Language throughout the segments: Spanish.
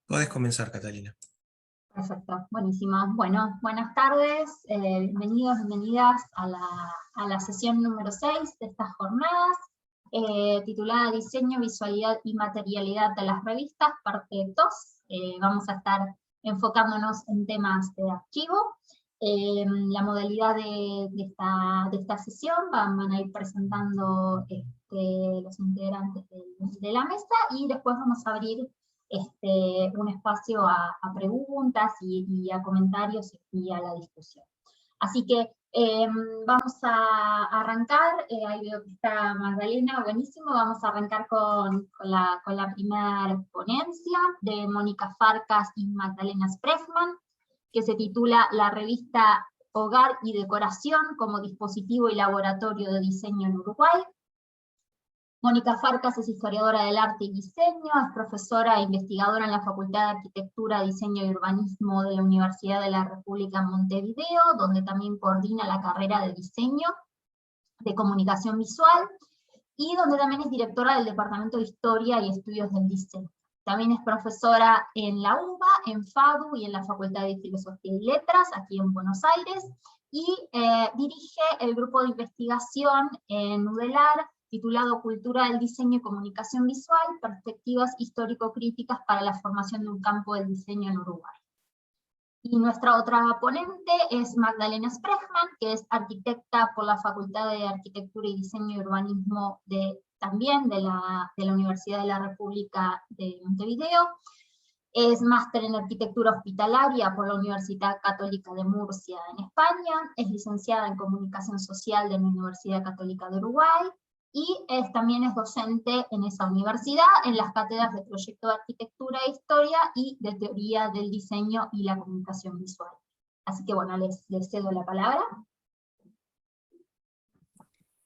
Podés comenzar, Catalina. Perfecto, buenísimo. Bueno, buenas tardes, bienvenidos, bienvenidas a la sesión número 6 de estas jornadas, titulada Diseño, Visualidad y Materialidad de las Revistas, parte 2. Vamos a estar enfocándonos en temas de archivo. La modalidad de esta sesión van a ir presentando los integrantes de la mesa, y después vamos a abrir un espacio a preguntas y a comentarios y a la discusión. Así que vamos a arrancar, ahí veo que está Magdalena, buenísimo, vamos a arrancar con la primera ponencia de Mónica Farcas y Magdalena Sprechman, que se titula La revista Hogar y Decoración como dispositivo y laboratorio de diseño en Uruguay. Mónica Farcas es historiadora del arte y diseño, es profesora e investigadora en la Facultad de Arquitectura, Diseño y Urbanismo de la Universidad de la República en Montevideo, donde también coordina la carrera de diseño de comunicación visual, y donde también es directora del Departamento de Historia y Estudios del Diseño. También es profesora en la UBA, en FADU y en la Facultad de Filosofía y Letras, aquí en Buenos Aires, y dirige el grupo de investigación en UDELAR, titulado Cultura del Diseño y Comunicación Visual, perspectivas histórico-críticas para la formación de un campo del diseño en Uruguay. Y nuestra otra ponente es Magdalena Sprechman, que es arquitecta por la Facultad de Arquitectura y Diseño y Urbanismo también de la Universidad de la República de Montevideo. Es máster en Arquitectura Hospitalaria por la Universidad Católica de Murcia en España, es licenciada en Comunicación Social de la Universidad Católica de Uruguay, y también es docente en esa universidad, en las cátedras de Proyecto de Arquitectura e Historia y de Teoría del Diseño y la Comunicación Visual. Así que bueno, les cedo la palabra.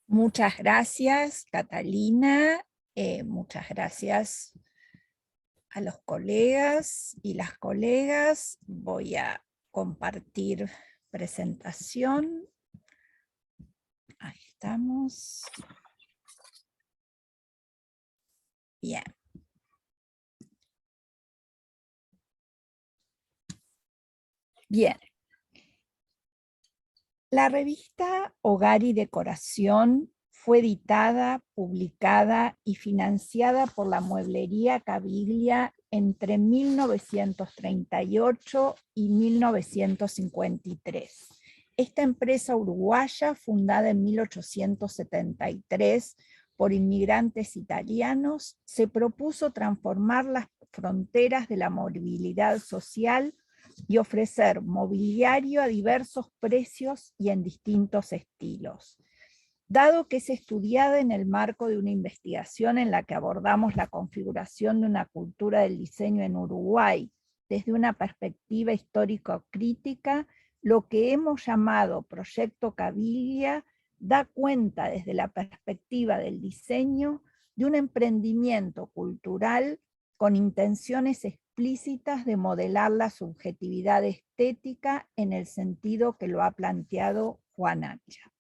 Muchas gracias, Catalina. Muchas gracias a los colegas y las colegas. Voy a compartir presentación. Ahí estamos. Bien. Bien. La revista Hogar y Decoración fue editada, publicada y financiada por la Mueblería Caviglia entre 1938 y 1953. Esta empresa uruguaya, fundada en 1873 por inmigrantes italianos, se propuso transformar las fronteras de la movilidad social y ofrecer mobiliario a diversos precios y en distintos estilos. Dado que es estudiada en el marco de una investigación en la que abordamos la configuración de una cultura del diseño en Uruguay desde una perspectiva histórico-crítica, lo que hemos llamado Proyecto Caviglia da cuenta desde la perspectiva del diseño de un emprendimiento cultural con intenciones explícitas de modelar la subjetividad estética en el sentido que lo ha planteado Juan Hacha.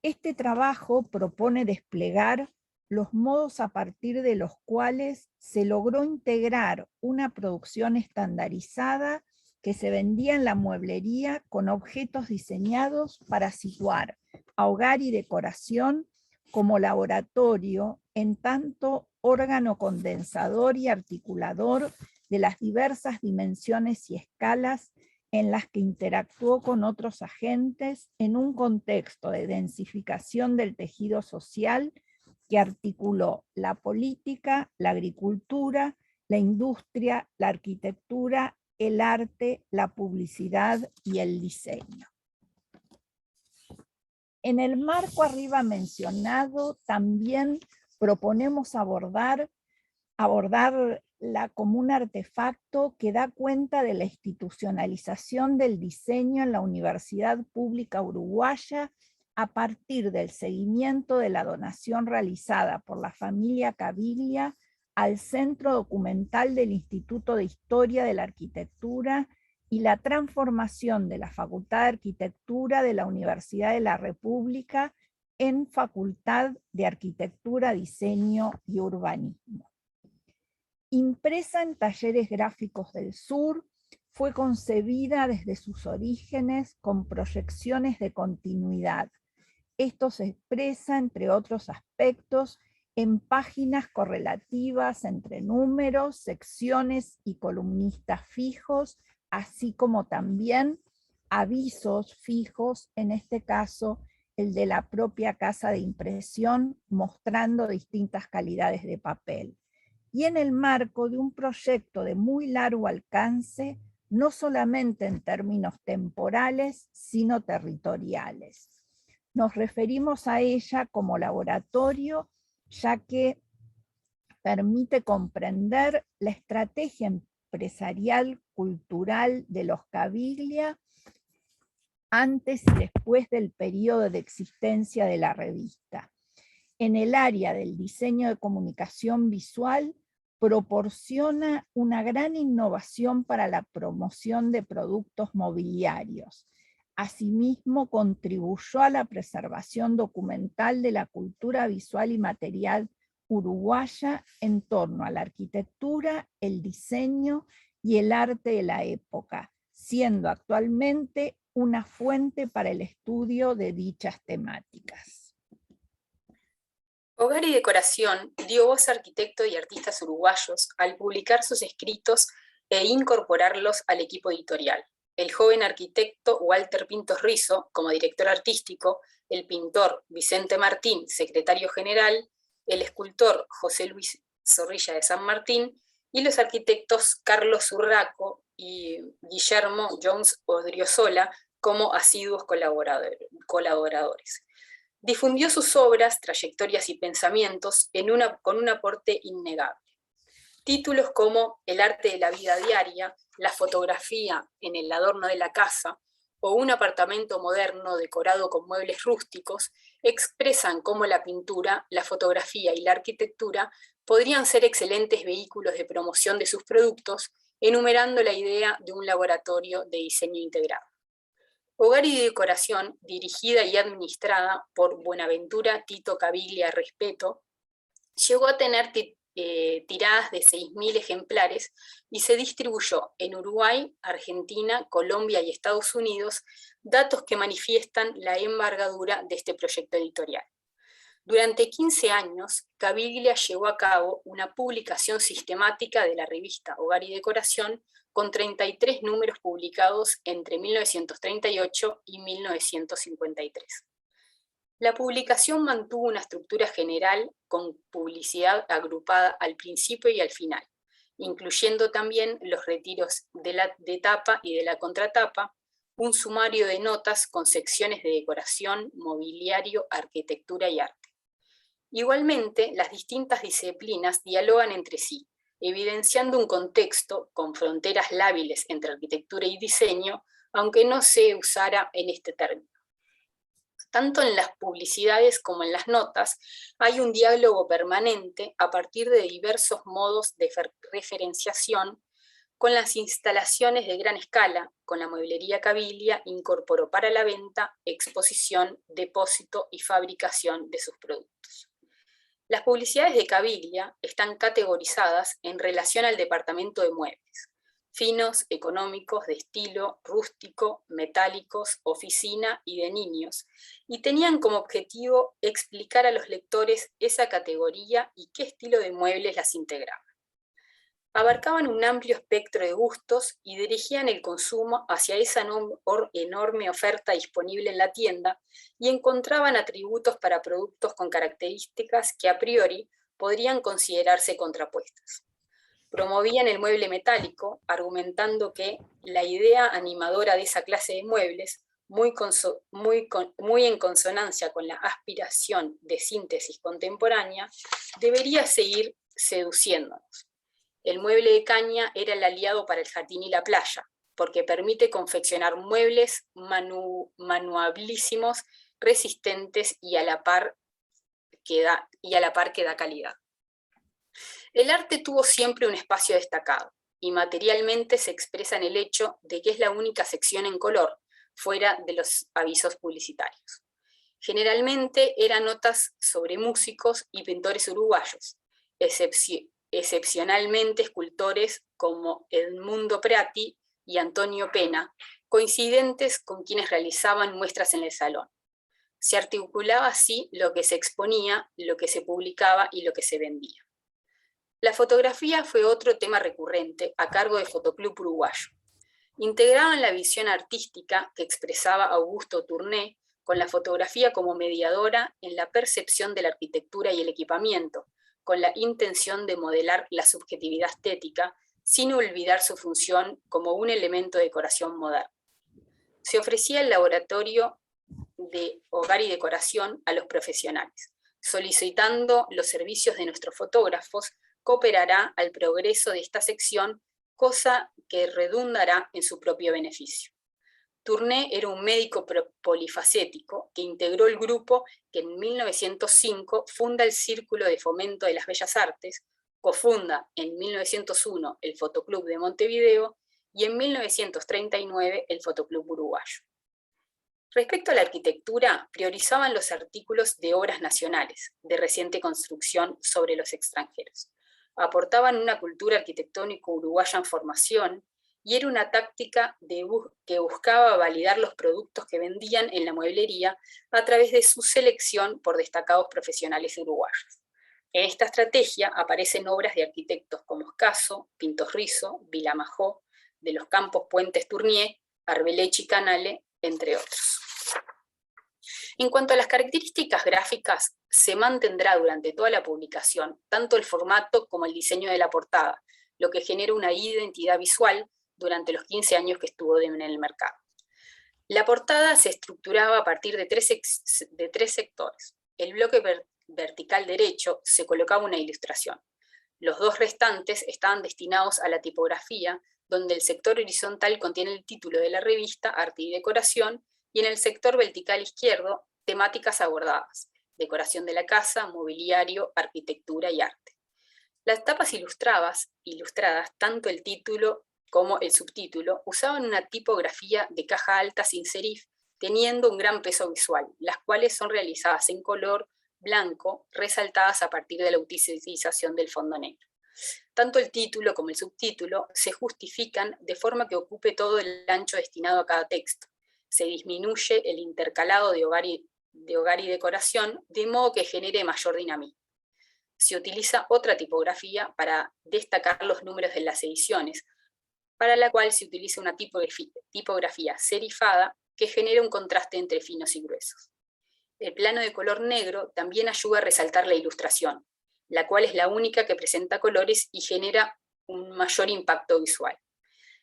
Este trabajo propone desplegar los modos a partir de los cuales se logró integrar una producción estandarizada que se vendía en la mueblería con objetos diseñados para situar a Hogar y Decoración como laboratorio en tanto órgano condensador y articulador de las diversas dimensiones y escalas en las que interactuó con otros agentes en un contexto de densificación del tejido social que articuló la política, la agricultura, la industria, la arquitectura, el arte, la publicidad y el diseño. En el marco arriba mencionado, también proponemos abordar como un artefacto que da cuenta de la institucionalización del diseño en la Universidad Pública Uruguaya a partir del seguimiento de la donación realizada por la familia Caviglia al Centro Documental del Instituto de Historia de la Arquitectura y la transformación de la Facultad de Arquitectura de la Universidad de la República en Facultad de Arquitectura, Diseño y Urbanismo. Impresa en Talleres Gráficos del Sur, fue concebida desde sus orígenes con proyecciones de continuidad. Esto se expresa, entre otros aspectos, en páginas correlativas entre números, secciones y columnistas fijos, así como también avisos fijos, en este caso el de la propia casa de impresión, mostrando distintas calidades de papel. Y en el marco de un proyecto de muy largo alcance, no solamente en términos temporales, sino territoriales. Nos referimos a ella como laboratorio, ya que permite comprender la estrategia empresarial cultural de los Caviglia antes y después del periodo de existencia de la revista. En el área del diseño de comunicación visual, proporciona una gran innovación para la promoción de productos mobiliarios. Asimismo, contribuyó a la preservación documental de la cultura visual y material uruguaya en torno a la arquitectura, el diseño y el arte de la época, siendo actualmente una fuente para el estudio de dichas temáticas. Hogar y Decoración dio voz a arquitectos y artistas uruguayos al publicar sus escritos e incorporarlos al equipo editorial. El joven arquitecto Walter Pintos Rizo, como director artístico, el pintor Vicente Martín, secretario general, el escultor José Luis Zorrilla de San Martín y los arquitectos Carlos Urraco y Guillermo Jones Odriozola como asiduos colaboradores. Difundió sus obras, trayectorias y pensamientos con un aporte innegable. Títulos como El arte de la vida diaria, La fotografía en el adorno de la casa o Un apartamento moderno decorado con muebles rústicos expresan cómo la pintura, la fotografía y la arquitectura podrían ser excelentes vehículos de promoción de sus productos, enumerando la idea de un laboratorio de diseño integrado. Hogar y Decoración, dirigida y administrada por Buenaventura Tito Caviglia Respeto, llegó a tener tiradas de 6.000 ejemplares y se distribuyó en Uruguay, Argentina, Colombia y Estados Unidos, datos que manifiestan la envergadura de este proyecto editorial. Durante 15 años, Caviglia llevó a cabo una publicación sistemática de la revista Hogar y Decoración con 33 números publicados entre 1938 y 1953. La publicación mantuvo una estructura general con publicidad agrupada al principio y al final, incluyendo también los retiros de tapa y de la contratapa, un sumario de notas con secciones de decoración, mobiliario, arquitectura y arte. Igualmente, las distintas disciplinas dialogan entre sí, evidenciando un contexto con fronteras lábiles entre arquitectura y diseño, aunque no se usara en este término. Tanto en las publicidades como en las notas, hay un diálogo permanente a partir de diversos modos de referenciación. Con las instalaciones de gran escala, con la mueblería Caviglia, incorporó para la venta, exposición, depósito y fabricación de sus productos. Las publicidades de Caviglia están categorizadas en relación al departamento de muebles: finos, económicos, de estilo, rústico, metálicos, oficina y de niños, y tenían como objetivo explicar a los lectores esa categoría y qué estilo de muebles las integraba. Abarcaban un amplio espectro de gustos y dirigían el consumo hacia esa enorme oferta disponible en la tienda y encontraban atributos para productos con características que a priori podrían considerarse contrapuestas. Promovían el mueble metálico, argumentando que la idea animadora de esa clase de muebles, muy en consonancia con la aspiración de síntesis contemporánea, debería seguir seduciéndonos. El mueble de caña era el aliado para el jardín y la playa, porque permite confeccionar muebles manuabilísimos, resistentes y a la par que da calidad. El arte tuvo siempre un espacio destacado, y materialmente se expresa en el hecho de que es la única sección en color, fuera de los avisos publicitarios. Generalmente eran notas sobre músicos y pintores uruguayos, excepcionalmente escultores como Edmundo Prati y Antonio Pena, coincidentes con quienes realizaban muestras en el salón. Se articulaba así lo que se exponía, lo que se publicaba y lo que se vendía. La fotografía fue otro tema recurrente a cargo del Fotoclub Uruguayo. Integraban la visión artística que expresaba Augusto Tourné con la fotografía como mediadora en la percepción de la arquitectura y el equipamiento, con la intención de modelar la subjetividad estética, sin olvidar su función como un elemento de decoración moderna. Se ofrecía el laboratorio de hogar y decoración a los profesionales. Solicitando los servicios de nuestros fotógrafos, cooperará al progreso de esta sección, cosa que redundará en su propio beneficio. Tourné era un médico polifacético que integró el grupo que en 1905 funda el Círculo de Fomento de las Bellas Artes, cofunda en 1901 el Fotoclub de Montevideo y en 1939 el Fotoclub Uruguayo. Respecto a la arquitectura, priorizaban los artículos de obras nacionales, de reciente construcción sobre los extranjeros. Aportaban una cultura arquitectónica uruguaya en formación y era una táctica que buscaba validar los productos que vendían en la mueblería a través de su selección por destacados profesionales uruguayos. En esta estrategia aparecen obras de arquitectos como Escaso, Pintos Risso, Vilamajó, de los Campos Puentes Tournier, Arbelechi Canale, entre otros. En cuanto a las características gráficas, se mantendrá durante toda la publicación tanto el formato como el diseño de la portada, lo que genera una identidad visual durante los 15 años que estuvo en el mercado. La portada se estructuraba a partir de tres sectores. El bloque vertical derecho se colocaba una ilustración. Los dos restantes estaban destinados a la tipografía, donde el sector horizontal contiene el título de la revista, Arte y Decoración, y en el sector vertical izquierdo, temáticas abordadas, decoración de la casa, mobiliario, arquitectura y arte. Las tapas ilustradas, tanto el título como el subtítulo, usaban una tipografía de caja alta sin serif, teniendo un gran peso visual, las cuales son realizadas en color blanco, resaltadas a partir de la utilización del fondo negro. Tanto el título como el subtítulo se justifican de forma que ocupe todo el ancho destinado a cada texto. Se disminuye el intercalado de hogar y decoración, de modo que genere mayor dinamismo. Se utiliza otra tipografía para destacar los números de las ediciones, para la cual se utiliza una tipografía serifada que genera un contraste entre finos y gruesos. El plano de color negro también ayuda a resaltar la ilustración, la cual es la única que presenta colores y genera un mayor impacto visual.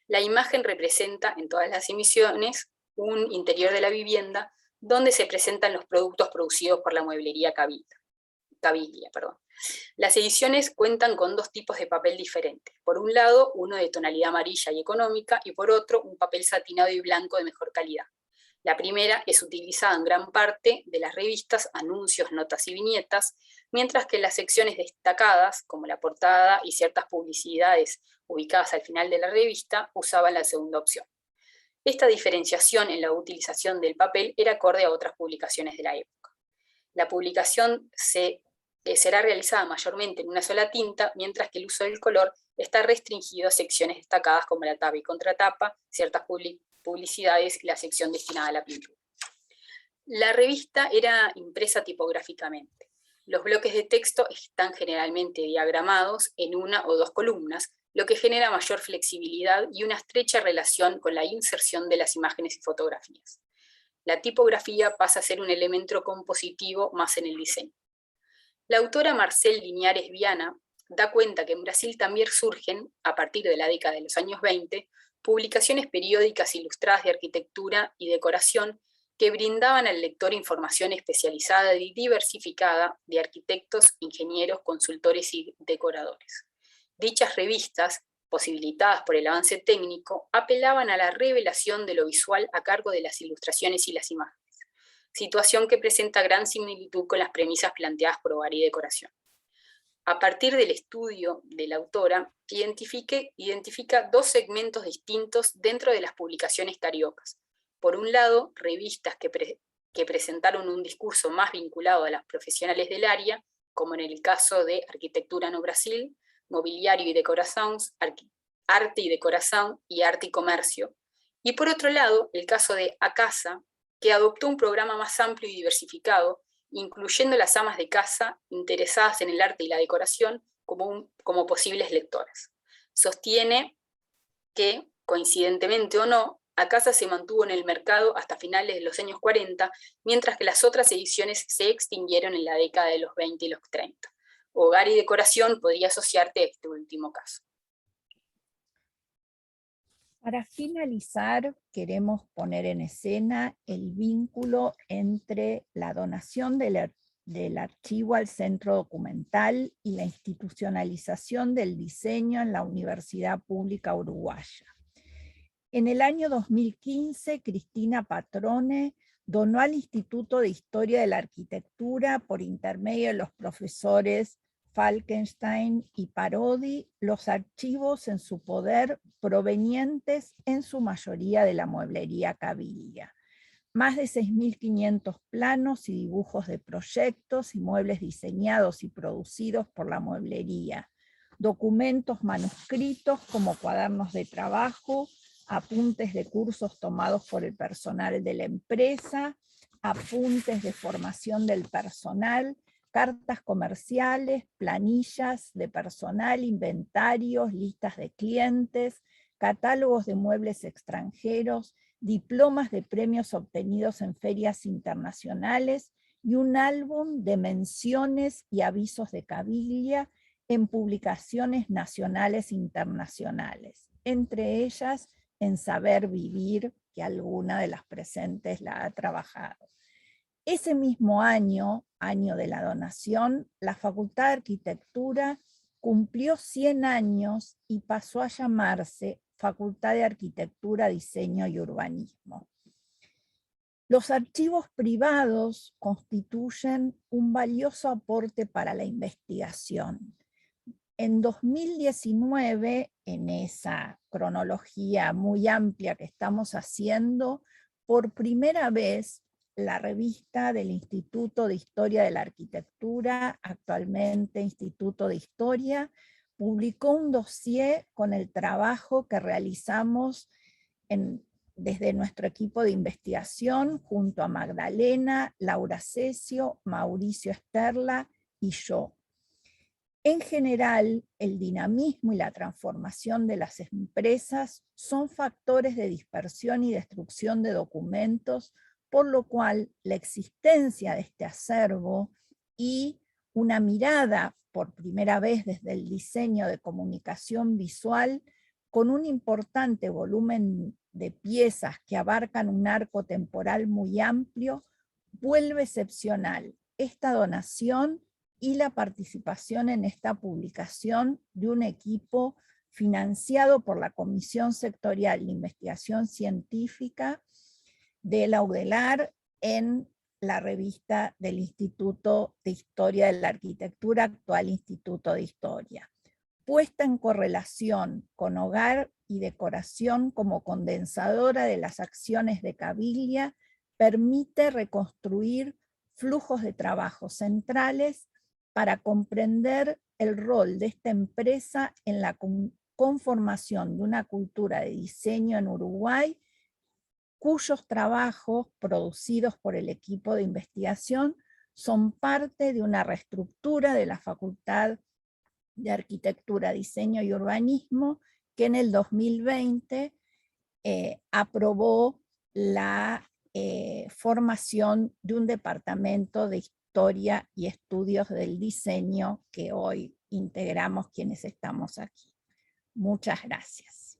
La imagen representa en todas las emisiones un interior de la vivienda donde se presentan los productos producidos por la mueblería Caviglia. Las ediciones cuentan con dos tipos de papel diferentes. Por un lado, uno de tonalidad amarilla y económica, y por otro, un papel satinado y blanco de mejor calidad. La primera es utilizada en gran parte de las revistas, anuncios, notas y viñetas, mientras que las secciones destacadas, como la portada y ciertas publicidades ubicadas al final de la revista, usaban la segunda opción. Esta diferenciación en la utilización del papel era acorde a otras publicaciones de la época. La publicación será realizada mayormente en una sola tinta, mientras que el uso del color está restringido a secciones destacadas como la tapa y contratapa, ciertas publicidades y la sección destinada a la pintura. La revista era impresa tipográficamente. Los bloques de texto están generalmente diagramados en una o dos columnas, lo que genera mayor flexibilidad y una estrecha relación con la inserción de las imágenes y fotografías. La tipografía pasa a ser un elemento compositivo más en el diseño. La autora Marcel Liñares Viana da cuenta que en Brasil también surgen, a partir de la década de los años 20, publicaciones periódicas ilustradas de arquitectura y decoración que brindaban al lector información especializada y diversificada de arquitectos, ingenieros, consultores y decoradores. Dichas revistas, posibilitadas por el avance técnico, apelaban a la revelación de lo visual a cargo de las ilustraciones y las imágenes, situación que presenta gran similitud con las premisas planteadas por Hogar y Decoración. A partir del estudio de la autora, identifica dos segmentos distintos dentro de las publicaciones cariocas. Por un lado, revistas que presentaron un discurso más vinculado a las profesionales del área, como en el caso de Arquitectura no Brasil, mobiliario y decoración, arte y decoración y arte y comercio. Y por otro lado, el caso de Acasa, que adoptó un programa más amplio y diversificado, incluyendo las amas de casa interesadas en el arte y la decoración como posibles lectoras. Sostiene que, coincidentemente o no, Acasa se mantuvo en el mercado hasta finales de los años 40, mientras que las otras ediciones se extinguieron en la década de los 20 y los 30. Hogar y decoración podría asociarte a este último caso. Para finalizar, queremos poner en escena el vínculo entre la donación del archivo al Centro Documental y la institucionalización del diseño en la Universidad Pública Uruguaya. En el año 2015, Cristina Patrone donó al Instituto de Historia de la Arquitectura, por intermedio de los profesores Falkenstein y Parodi, los archivos en su poder provenientes en su mayoría de la mueblería Caviglia. Más de 6.500 planos y dibujos de proyectos y muebles diseñados y producidos por la mueblería, documentos manuscritos como cuadernos de trabajo, apuntes de cursos tomados por el personal de la empresa, apuntes de formación del personal, cartas comerciales, planillas de personal, inventarios, listas de clientes, catálogos de muebles extranjeros, diplomas de premios obtenidos en ferias internacionales y un álbum de menciones y avisos de Caviglia en publicaciones nacionales e internacionales, entre ellas en Saber Vivir, que alguna de las presentes la ha trabajado. Ese mismo año, año de la donación, la Facultad de Arquitectura cumplió 100 años y pasó a llamarse Facultad de Arquitectura, Diseño y Urbanismo. Los archivos privados constituyen un valioso aporte para la investigación. En 2019, en esa cronología muy amplia que estamos haciendo, por primera vez la revista del Instituto de Historia de la Arquitectura, actualmente Instituto de Historia, publicó un dossier con el trabajo que realizamos desde nuestro equipo de investigación junto a Magdalena, Laura Cesio, Mauricio Esterla y yo. En general, el dinamismo y la transformación de las empresas son factores de dispersión y destrucción de documentos, por lo cual la existencia de este acervo y una mirada por primera vez desde el diseño de comunicación visual con un importante volumen de piezas que abarcan un arco temporal muy amplio, vuelve excepcional esta donación y la participación en esta publicación de un equipo financiado por la Comisión Sectorial de Investigación Científica de la UDELAR en la revista del Instituto de Historia de la Arquitectura, actual Instituto de Historia, puesta en correlación con hogar y decoración como condensadora de las acciones de Caviglia, permite reconstruir flujos de trabajo centrales para comprender el rol de esta empresa en la conformación de una cultura de diseño en Uruguay, cuyos trabajos producidos por el equipo de investigación son parte de una reestructura de la Facultad de Arquitectura, Diseño y Urbanismo, que en el 2020 aprobó la formación de un departamento de Historia y Estudios del Diseño que hoy integramos quienes estamos aquí. Muchas gracias.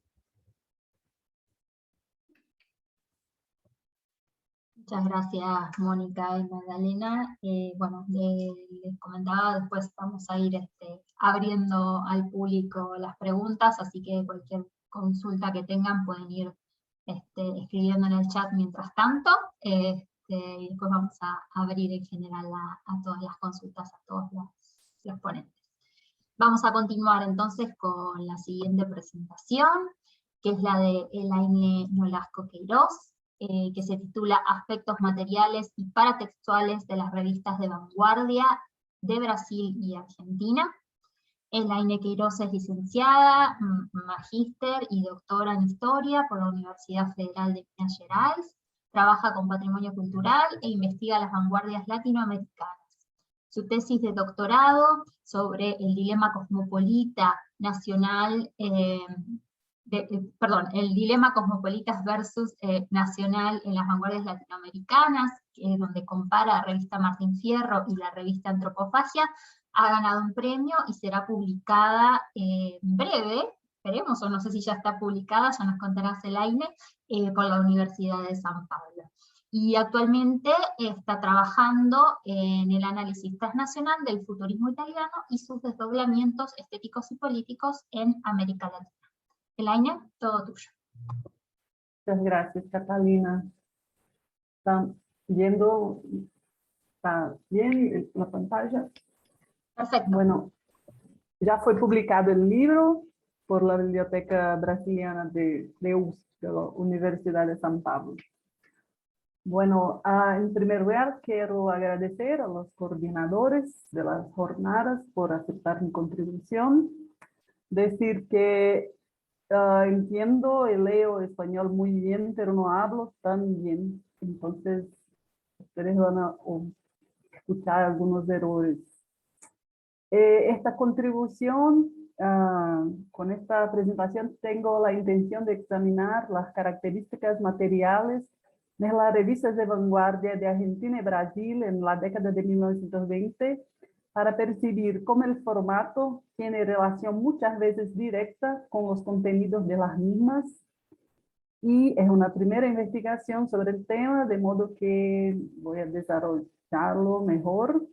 Muchas gracias, Mónica y Magdalena. Bueno, les comentaba, después vamos a ir abriendo al público las preguntas, así que cualquier consulta que tengan pueden ir escribiendo en el chat mientras tanto, y después vamos a abrir en general a todas las consultas, a todos los ponentes. Vamos a continuar entonces con la siguiente presentación, que es la de Elaine Nolasco Queiroz, que se titula Aspectos materiales y paratextuales de las revistas de vanguardia de Brasil y Argentina. Elaine Queiroz es licenciada, magíster y doctora en Historia por la Universidad Federal de Minas Gerais. Trabaja con patrimonio cultural e investiga las vanguardias latinoamericanas. Su tesis de doctorado sobre el dilema cosmopolita nacional, el dilema cosmopolitas versus nacional en las vanguardias latinoamericanas, donde compara la revista Martín Fierro y la revista Antropofagia, ha ganado un premio y será publicada en breve, esperemos, o no sé si ya está publicada, ya nos contará Elaine, por la Universidad de San Pablo. Y actualmente está trabajando en el análisis transnacional del futurismo italiano y sus desdoblamientos estéticos y políticos en América Latina. Elaine, todo tuyo. Muchas gracias, Catalina. ¿Está bien la pantalla? Perfecto. Bueno, ya fue publicado el libro por la Biblioteca Brasiliana de USP, de la Universidad de San Pablo. Bueno, en primer lugar quiero agradecer a los coordinadores de las jornadas por aceptar mi contribución. Decir que entiendo y leo español muy bien, pero no hablo tan bien. Entonces, ustedes van a escuchar algunos errores. Esta contribución, con esta presentación, tengo la intención de examinar las características materiales de las revistas de vanguardia de Argentina y Brasil en la década de 1920, para percibir cómo el formato tiene relación muchas veces directa con los contenidos de las mismas. Y es una primera investigación sobre el tema, de modo que voy a desarrollarlo mejor.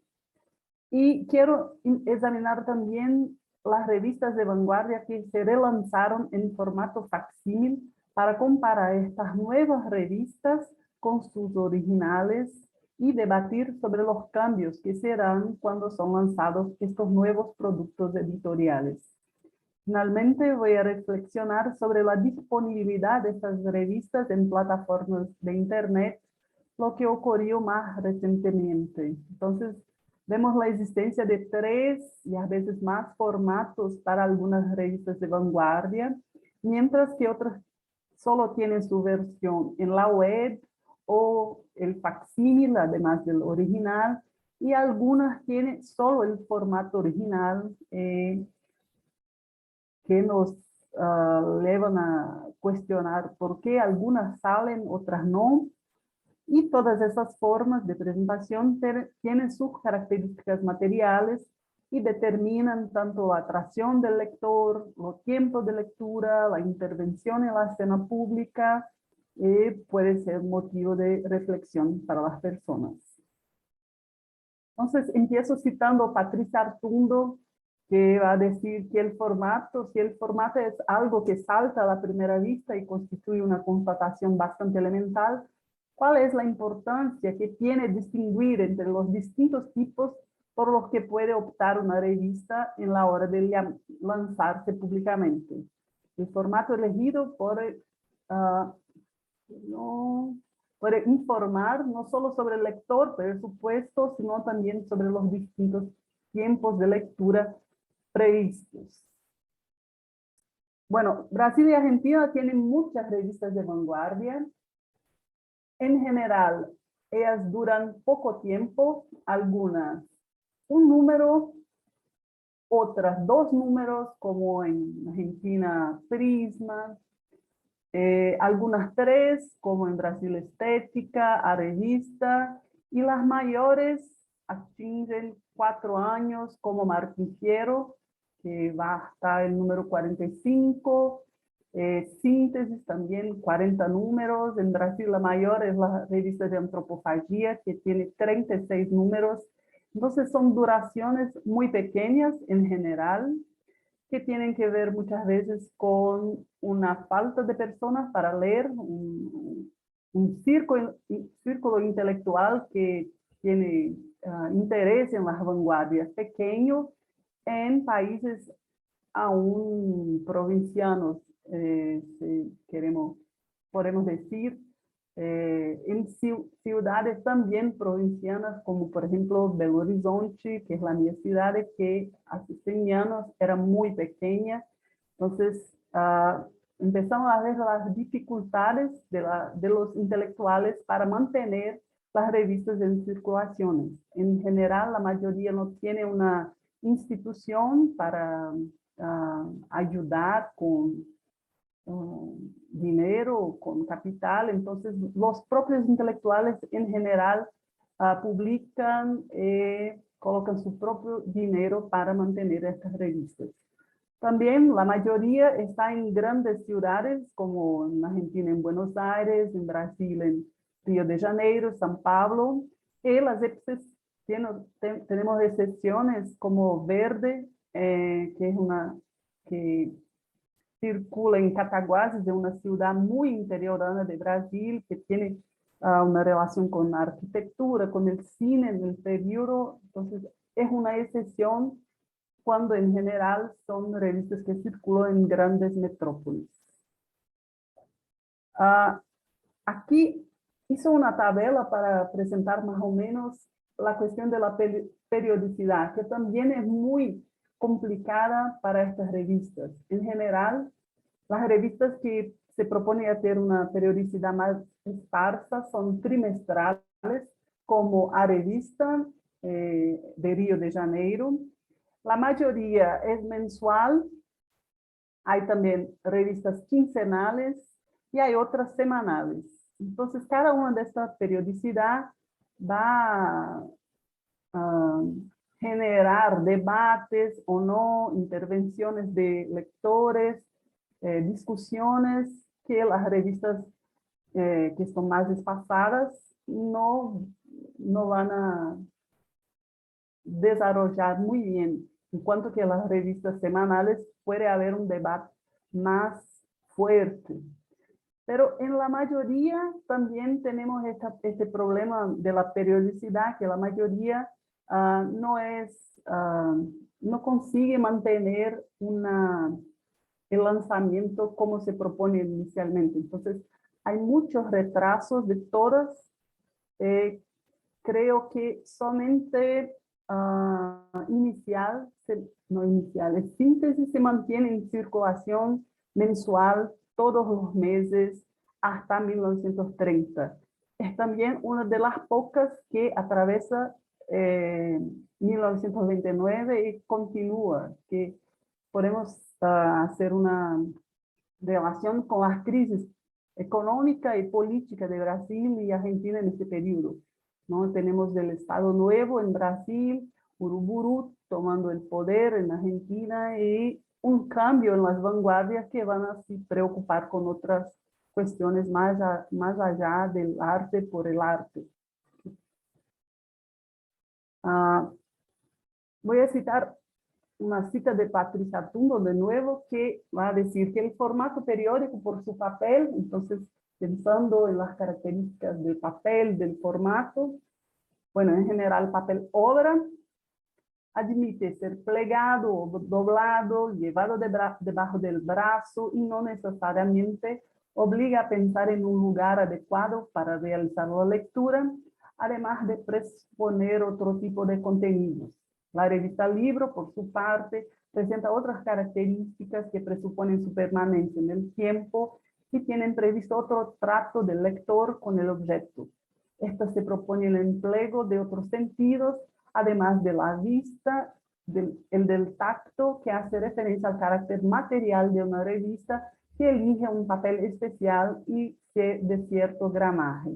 Y quiero examinar también las revistas de vanguardia que se relanzaron en formato facsímil para comparar estas nuevas revistas con sus originales y debatir sobre los cambios que serán cuando son lanzados estos nuevos productos editoriales. Finalmente, voy a reflexionar sobre la disponibilidad de estas revistas en plataformas de Internet, lo que ocurrió más recientemente. Entonces, vemos la existencia de 3 y a veces más formatos para algunas revistas de vanguardia, mientras que otras solo tienen su versión en la web o el facsímil, además del original, y algunas tienen solo el formato original, que nos llevan a cuestionar por qué algunas salen, otras no. Y todas esas formas de presentación tienen sus características materiales y determinan tanto la atracción del lector, los tiempos de lectura, la intervención en la escena pública, puede ser motivo de reflexión para las personas. Entonces, empiezo citando a Patricia Artundo, que va a decir que si el formato es algo que salta a la primera vista y constituye una constatación bastante elemental, ¿cuál es la importancia que tiene distinguir entre los distintos tipos por los que puede optar una revista en la hora de lanzarse públicamente? El formato elegido puede informar no solo sobre el lector, por supuesto, sino también sobre los distintos tiempos de lectura previstos. Bueno, Brasil y Argentina tienen muchas revistas de vanguardia. En general, ellas duran poco tiempo, algunas un número, otras 2 números, como en Argentina Prisma, algunas 3, como en Brasil Estética, A Revista, y las mayores atinguen 4 años, como Martín Fierro, que va hasta el número 45, Síntesis también 40 números. En Brasil la mayor es la revista de Antropofagia, que tiene 36 números. Entonces son duraciones muy pequeñas en general, que tienen que ver muchas veces con una falta de personas para leer, un círculo intelectual que tiene interés en las vanguardias pequeño en países aún provincianos, si podemos decir, en ciudades también provincianas, como por ejemplo Belo Horizonte, que es la mi ciudad, que hace 100 años era muy pequeña. Entonces, empezamos a ver las dificultades de los intelectuales para mantener las revistas en circulación. En general, la mayoría no tiene una institución para ayudar con dinero, con capital. Entonces, los propios intelectuales en general publican, colocan su propio dinero para mantener estas revistas. También la mayoría está en grandes ciudades, como en Argentina, en Buenos Aires, en Brasil, en Río de Janeiro, São Paulo. Y tenemos excepciones como Verde, que es una que circula en Cataguases, de una ciudad muy interiorana de Brasil, que tiene una relación con la arquitectura, con el cine en el periodo. Entonces, es una excepción cuando en general son revistas que circulan en grandes metrópolis. Aquí hice una tabla para presentar más o menos la cuestión de la periodicidad, que también es muy complicada para estas revistas. En general, las revistas que se proponen a tener una periodicidad más esparsa son trimestrales, como a Revista de Río de Janeiro. La mayoría es mensual. Hay también revistas quincenales y hay otras semanales. Entonces, cada una de estas periodicidad va a generar debates o no, intervenciones de lectores, discusiones que las revistas que son más espaciadas no van a desarrollar muy bien, en cuanto que las revistas semanales puede haber un debate más fuerte. Pero en la mayoría también tenemos este problema de la periodicidad, que la mayoría no consigue mantener el lanzamiento como se propone inicialmente. Entonces, hay muchos retrasos de todas. Creo que solamente Síntesis se mantiene en circulación mensual todos los meses hasta 1930. Es también una de las pocas que atraviesa 1929 y continúa, que podemos hacer una relación con las crisis económica y política de Brasil y Argentina en este periodo, ¿no? Tenemos el Estado Nuevo en Brasil, Uruburu tomando el poder en Argentina y un cambio en las vanguardias que van a se preocupar con otras cuestiones más allá del arte por el arte. Voy a citar una cita de Patricia Tumbo de nuevo, que va a decir que el formato periódico por su papel, entonces pensando en las características del papel, del formato, bueno, en general papel obra, admite ser plegado o doblado, llevado debajo del brazo y no necesariamente obliga a pensar en un lugar adecuado para realizar la lectura, además de presuponer otro tipo de contenidos. La revista Libro, por su parte, presenta otras características que presuponen su permanencia en el tiempo y tienen previsto otro trato del lector con el objeto. Esta se propone el empleo de otros sentidos, además de la vista, el del tacto, que hace referencia al carácter material de una revista que elige un papel especial y de cierto gramaje.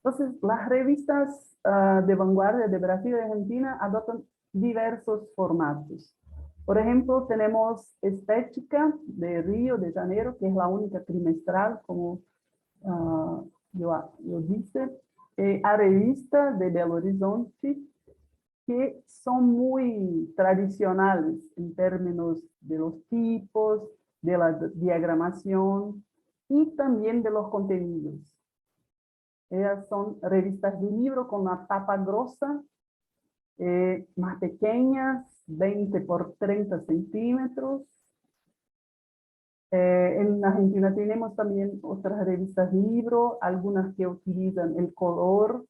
Entonces, las revistas de vanguardia de Brasil y Argentina adoptan diversos formatos. Por ejemplo, tenemos Estética de Río de Janeiro, que es la única trimestral, como yo dice, a Revista de Belo Horizonte, que son muy tradicionales en términos de los tipos, de la diagramación y también de los contenidos. Ellas son revistas de libro con una tapa gruesa, más pequeñas, 20 por 30 centímetros. En Argentina tenemos también otras revistas libro, algunas que utilizan el color.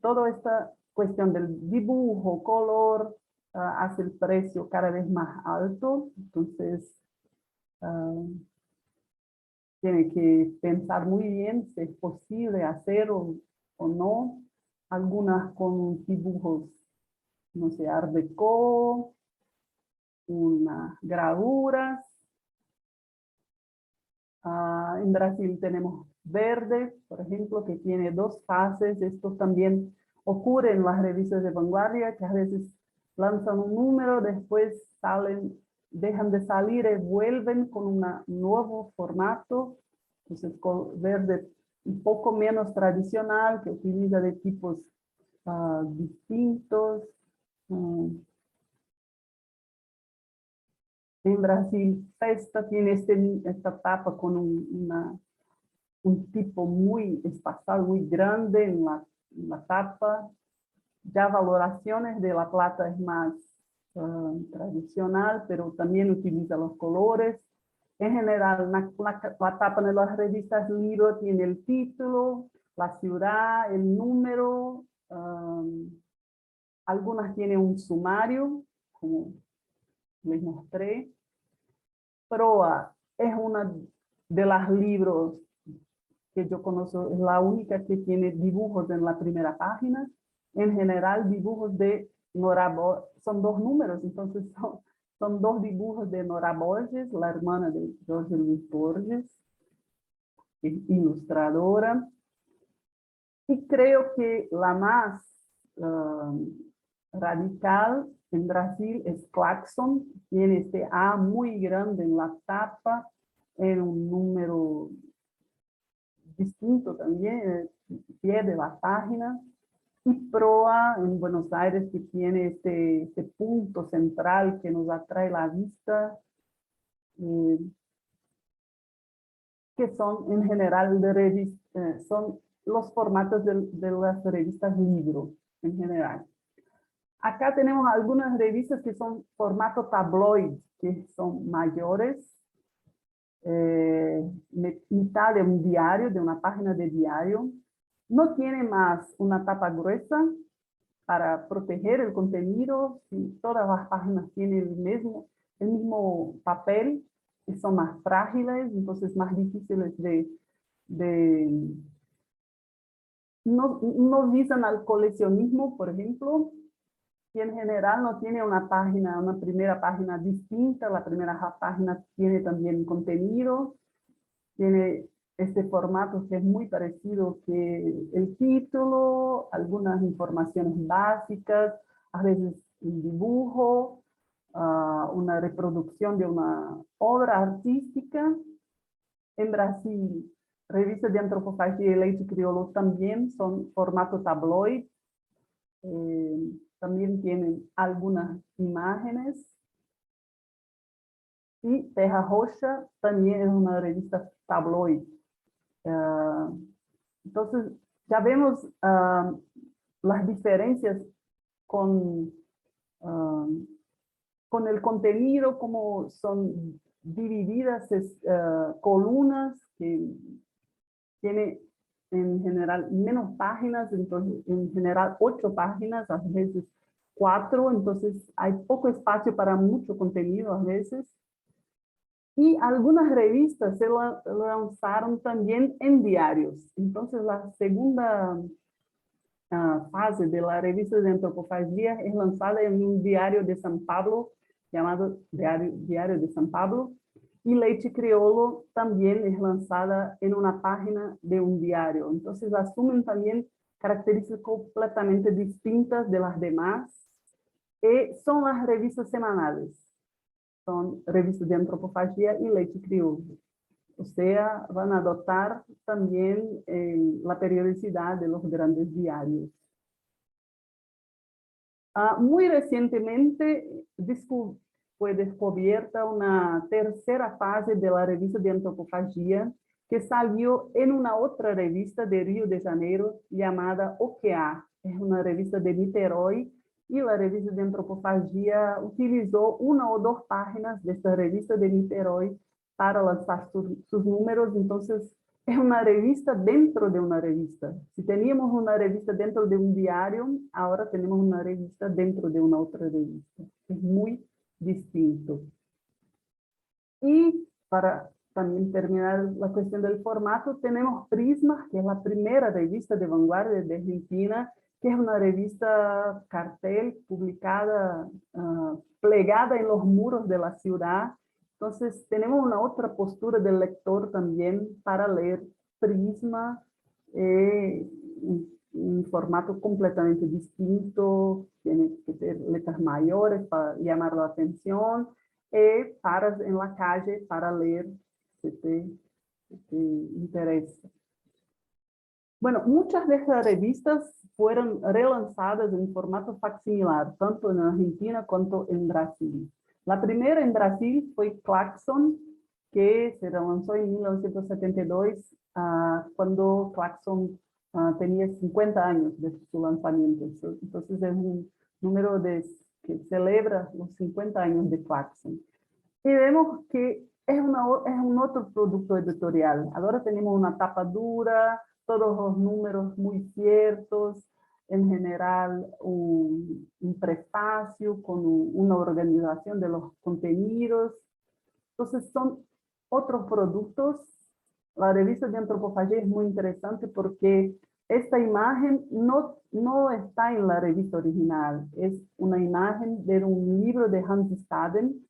Toda esta cuestión del dibujo, color, hace el precio cada vez más alto. Entonces, tiene que pensar muy bien si es posible hacer o no. Algunas con dibujos, no sé, art déco, unas gravuras. En Brasil tenemos verde, por ejemplo, que tiene 2 fases. Esto también ocurre en las revistas de vanguardia, que a veces lanzan un número, después dejan de salir y vuelven con un nuevo formato. Entonces, verde un poco menos tradicional, que utiliza de tipos distintos. En Brasil, Festa tiene esta tapa con un tipo muy espacial, muy grande en la tapa. Ya Valoraciones de La Plata es más tradicional, pero también utiliza los colores. En general, la tapa de las revistas libro tiene el título, la ciudad, el número. Algunas tienen un sumario, como les mostré. Proa es una de las libros que yo conozco, es la única que tiene dibujos en la primera página. En general, dibujos de Nora Borges, son 2 números, entonces son 2 dibujos de Nora Borges, la hermana de Jorge Luis Borges, ilustradora. Y creo que la más radical en Brasil es Claxon, tiene este A muy grande en la tapa, en un número distinto también, el pie de la página. Y Proa en Buenos Aires, que tiene este punto central que nos atrae la vista, que son en general son los formatos de las revistas libro en general. Acá tenemos algunas revistas que son formato tabloide, que son mayores, mitad de un diario, de una página de diario. No tiene más una tapa gruesa para proteger el contenido. Si todas las páginas tienen el mismo papel, y son más frágiles, entonces más difíciles no visan al coleccionismo, por ejemplo, y en general no tiene una primera página distinta. La primera página tiene también contenido, tiene este formato que es muy parecido que el título, algunas informaciones básicas, a veces un dibujo, una reproducción de una obra artística. En Brasil, revistas de antropofagia y Leite Criollo también son formato tabloide. También tienen algunas imágenes. Y Terra Roxa también es una revista tabloide. Entonces, ya vemos las diferencias con el contenido, como son divididas columnas, que tiene en general menos páginas, entonces en general 8 páginas, a veces 4, entonces hay poco espacio para mucho contenido a veces. Y algunas revistas se lanzaron también en diarios. Entonces la segunda fase de la revista de antropofagia es lanzada en un diario de San Pablo, llamado Diario de San Pablo, y Leite Criollo también es lanzada en una página de un diario. Entonces asumen también características completamente distintas de las demás, y son las revistas semanales. Son revistas de antropofagia y Leite Criollo. O sea, van a adoptar también la periodicidad de los grandes diarios. Muy recientemente fue descubierta una tercera fase de la revista de antropofagia que salió en una otra revista de Río de Janeiro llamada OQA. Es una revista de Niterói, y la revista de antropofagia utilizó 1 o 2 páginas de esta revista de Niterói para lanzar sus números, entonces es una revista dentro de una revista. Si teníamos una revista dentro de un diario, ahora tenemos una revista dentro de una otra revista. Es muy distinto. Y para también terminar la cuestión del formato, tenemos Prisma, que es la primera revista de vanguardia de Argentina, que es una revista cartel publicada, plegada en los muros de la ciudad. Entonces tenemos una otra postura del lector también para leer Prisma, un formato completamente distinto, tiene que ser letras mayores para llamar la atención, paras en la calle para leer si te interesa. Bueno, muchas de estas revistas fueron relanzadas en formato facsimilar, tanto en Argentina como en Brasil. La primera en Brasil fue Claxon, que se relanzó en 1972, cuando Claxon tenía 50 años de su lanzamiento. Entonces es un número que celebra los 50 años de Claxon. Y vemos que es un otro producto editorial. Ahora tenemos una tapa dura, todos los números muy ciertos, en general un prefacio con una organización de los contenidos. Entonces son otros productos. La revista de antropofagia es muy interesante porque esta imagen no está en la revista original. Es una imagen de un libro de Hans Staden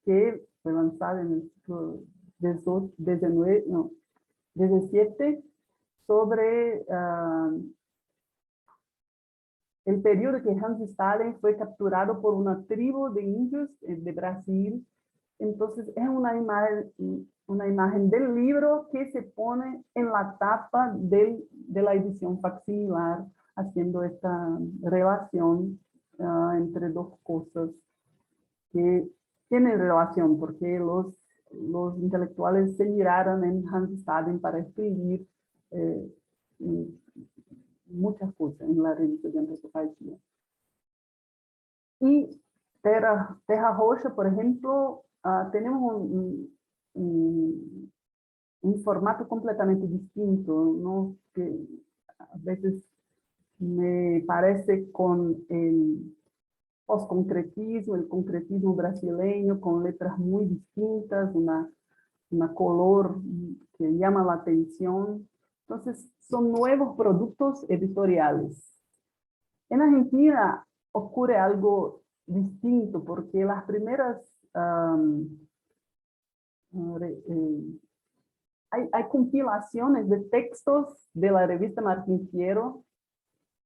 que fue lanzado en el siglo XVII sobre el periodo que Hans Staden fue capturado por una tribu de indios de Brasil. Entonces es una imagen del libro que se pone en la tapa de la edición facsimilar, haciendo esta relación entre dos cosas que tienen relación, porque los intelectuales se miraron en Hans Staden para escribir muchas cosas en la revista de antropofagia. Y Terra Roxa, por ejemplo, tenemos un formato completamente distinto, ¿no? Que a veces me parece con el posconcretismo, el concretismo brasileño, con letras muy distintas, una color que llama la atención. Entonces, son nuevos productos editoriales. En Argentina ocurre algo distinto, porque las primeras... hay compilaciones de textos de la revista Martín Fierro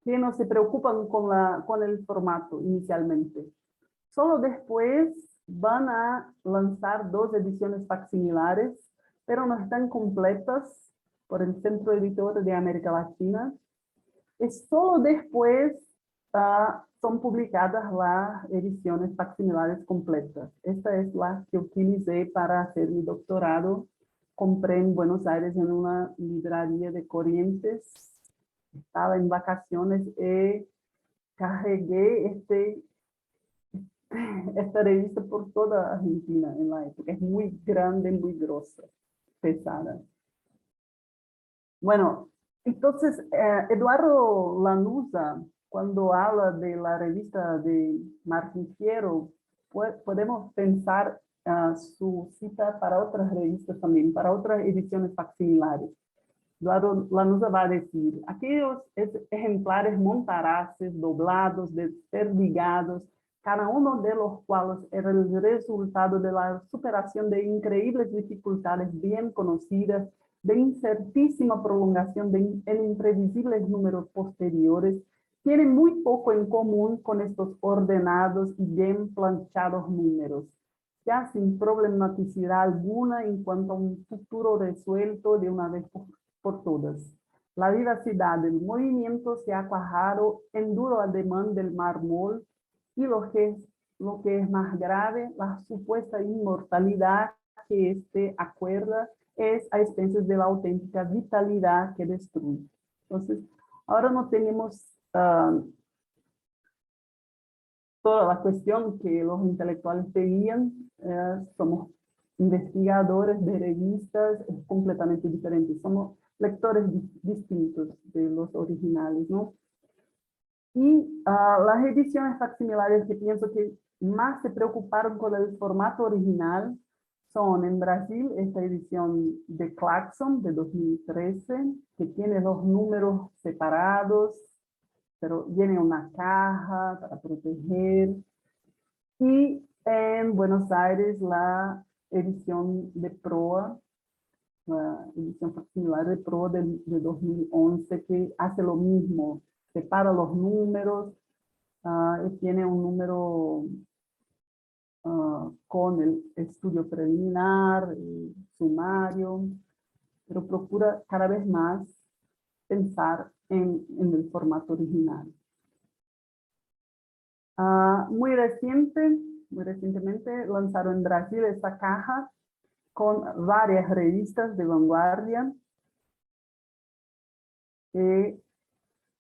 que no se preocupan con el formato inicialmente. Solo después van a lanzar 2 ediciones facsimilares, pero no están completas por el Centro Editor de América Latina. Y solo después son publicadas las ediciones facsimilares completas. Esta es la que utilicé para hacer mi doctorado. Compré en Buenos Aires en una librería de Corrientes. Estaba en vacaciones y cargué esta revista por toda Argentina en la época. Es muy grande, muy grosa, pesada. Bueno, entonces Eduardo Lanuza, cuando habla de la revista de Martín Fierro, podemos pensar su cita para otras revistas también, para otras ediciones facsimilares. Eduardo Lanuza va a decir, aquellos ejemplares montaraces, doblados, desperdigados, cada uno de los cuales era el resultado de la superación de increíbles dificultades bien conocidas, de incertísima prolongación en imprevisibles números posteriores, tienen muy poco en común con estos ordenados y bien planchados números, ya sin problematicidad alguna en cuanto a un futuro resuelto de una vez por todas. La vivacidad del movimiento se ha cuajado en duro ademán del mármol y lo que es más grave, la supuesta inmortalidad que este acuerda es a expensas de la auténtica vitalidad que destruye. Entonces, ahora no tenemos toda la cuestión que los intelectuales pedían, somos investigadores de revistas es completamente diferente. Somos lectores distintos de los originales, ¿no? Y las ediciones facsimilares que pienso que más se preocuparon con el formato original son en Brasil esta edición de Claxon de 2013, que tiene los números separados, pero viene una caja para proteger. Y en Buenos Aires la edición de Proa, la edición facsimilar de Proa de 2011, que hace lo mismo, separa los números y tiene un número con el estudio preliminar, el sumario, pero procura cada vez más pensar en el formato original. Muy recientemente lanzaron en Brasil esta caja con varias revistas de vanguardia.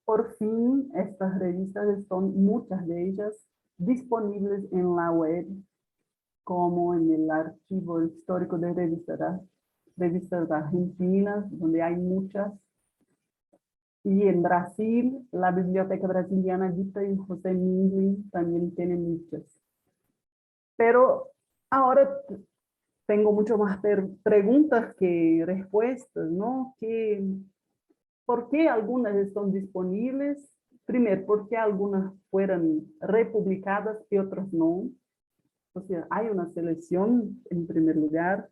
Por fin, estas revistas están, muchas de ellas, disponibles en la web, como en el archivo histórico de revistas argentinas, donde hay muchas. Y en Brasil, la Biblioteca Brasiliana Gita y José Mindlin también tiene muchas. Pero ahora tengo mucho más preguntas que respuestas, ¿no? ¿Por qué algunas están disponibles? Primero, ¿por qué algunas fueron republicadas y otras no? O sea, hay una selección en primer lugar.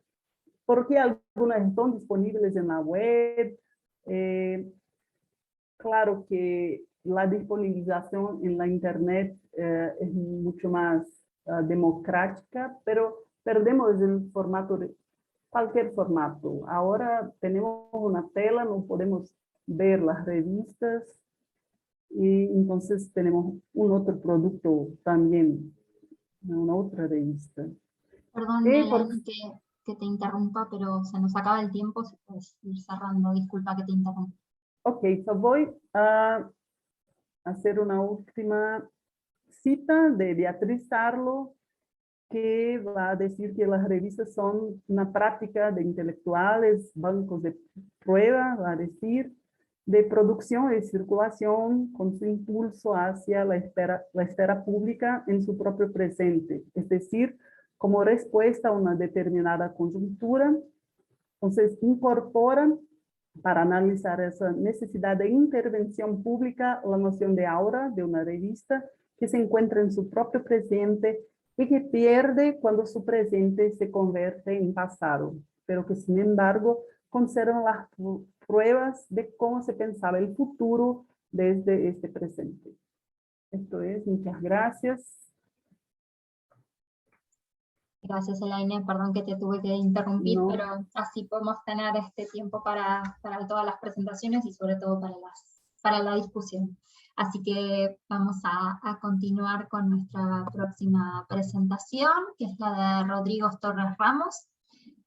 ¿Por qué algunas están disponibles en la web? Claro que la disponibilización en la internet es mucho más democrática, pero perdemos el formato de cualquier formato. Ahora tenemos una tela, no podemos ver las revistas y entonces tenemos un otro producto también, una otra revista. Perdón, Elaine, que te interrumpa, pero se nos acaba el tiempo, si puedes ir cerrando, disculpa que te interrumpa. Ok, so voy a hacer una última cita de Beatriz Sarlo, que va a decir que las revistas son una práctica de intelectuales, bancos de prueba, va a decir, de producción y circulación con su impulso hacia la esfera pública en su propio presente, es decir, como respuesta a una determinada coyuntura. Entonces, incorporan para analizar esa necesidad de intervención pública la noción de aura de una revista que se encuentra en su propio presente y que pierde cuando su presente se convierte en pasado, pero que sin embargo conservan las pruebas de cómo se pensaba el futuro desde este presente. Esto es, muchas gracias. Gracias, Elaine, perdón que te tuve que interrumpir, No. pero así podemos tener este tiempo para todas las presentaciones y sobre todo para la discusión. Así que vamos a continuar con nuestra próxima presentación, que es la de Rodrigo Torres Ramos,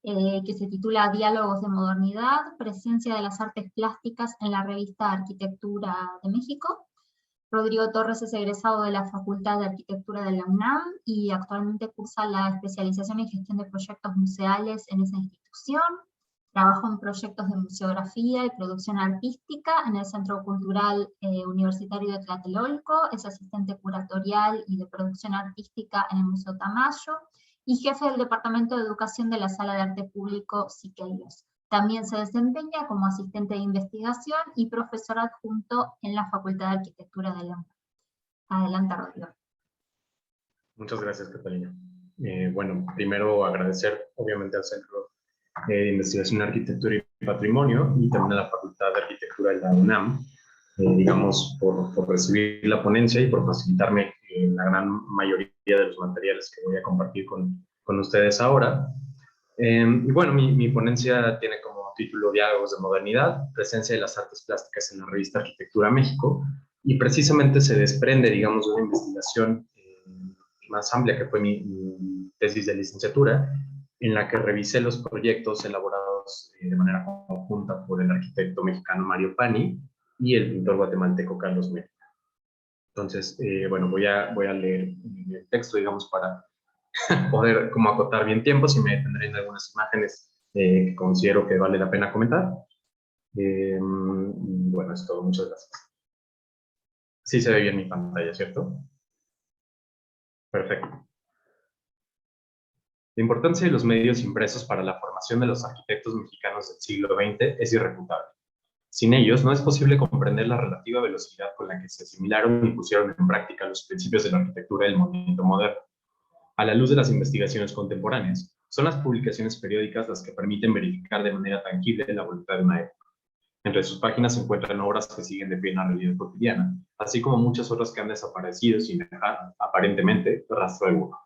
que se titula Diálogos de Modernidad, presencia de las artes plásticas en la revista Arquitectura de México. Rodrigo Torres es egresado de la Facultad de Arquitectura de la UNAM y actualmente cursa la especialización en gestión de proyectos museales en esa institución. Trabajó en proyectos de museografía y producción artística en el Centro Cultural Universitario de Tlatelolco, es asistente curatorial y de producción artística en el Museo Tamayo, y jefe del Departamento de Educación de la Sala de Arte Público Siqueiros. También se desempeña como asistente de investigación y profesor adjunto en la Facultad de Arquitectura de la UNAM. Adelante, Rodrigo. Muchas gracias, Catalina. Bueno, primero agradecer obviamente al Centro de Investigación en Arquitectura y Patrimonio y también a la Facultad de Arquitectura de la UNAM, digamos, por recibir la ponencia y por facilitarme la gran mayoría de los materiales que voy a compartir con ustedes ahora. Y bueno, mi ponencia tiene como título Diálogos de Modernidad, presencia de las artes plásticas en la revista Arquitectura México, y precisamente se desprende, digamos, de una investigación más amplia que fue mi tesis de licenciatura, en la que revisé los proyectos elaborados de manera conjunta por el arquitecto mexicano Mario Pani y el pintor guatemalteco Carlos Mérida. Entonces, bueno, voy a leer el texto, digamos, para poder como acotar bien tiempos y me detendré en algunas imágenes que considero que vale la pena comentar. Y bueno, es todo. Muchas gracias. Sí se ve bien mi pantalla, ¿cierto? Perfecto. La importancia de los medios impresos para la formación de los arquitectos mexicanos del siglo XX es irrefutable. Sin ellos, no es posible comprender la relativa velocidad con la que se asimilaron y pusieron en práctica los principios de la arquitectura del movimiento moderno. A la luz de las investigaciones contemporáneas, son las publicaciones periódicas las que permiten verificar de manera tangible la voluntad de una época. Entre sus páginas se encuentran obras que siguen de pie en la realidad cotidiana, así como muchas otras que han desaparecido sin dejar, aparentemente, rastro alguno.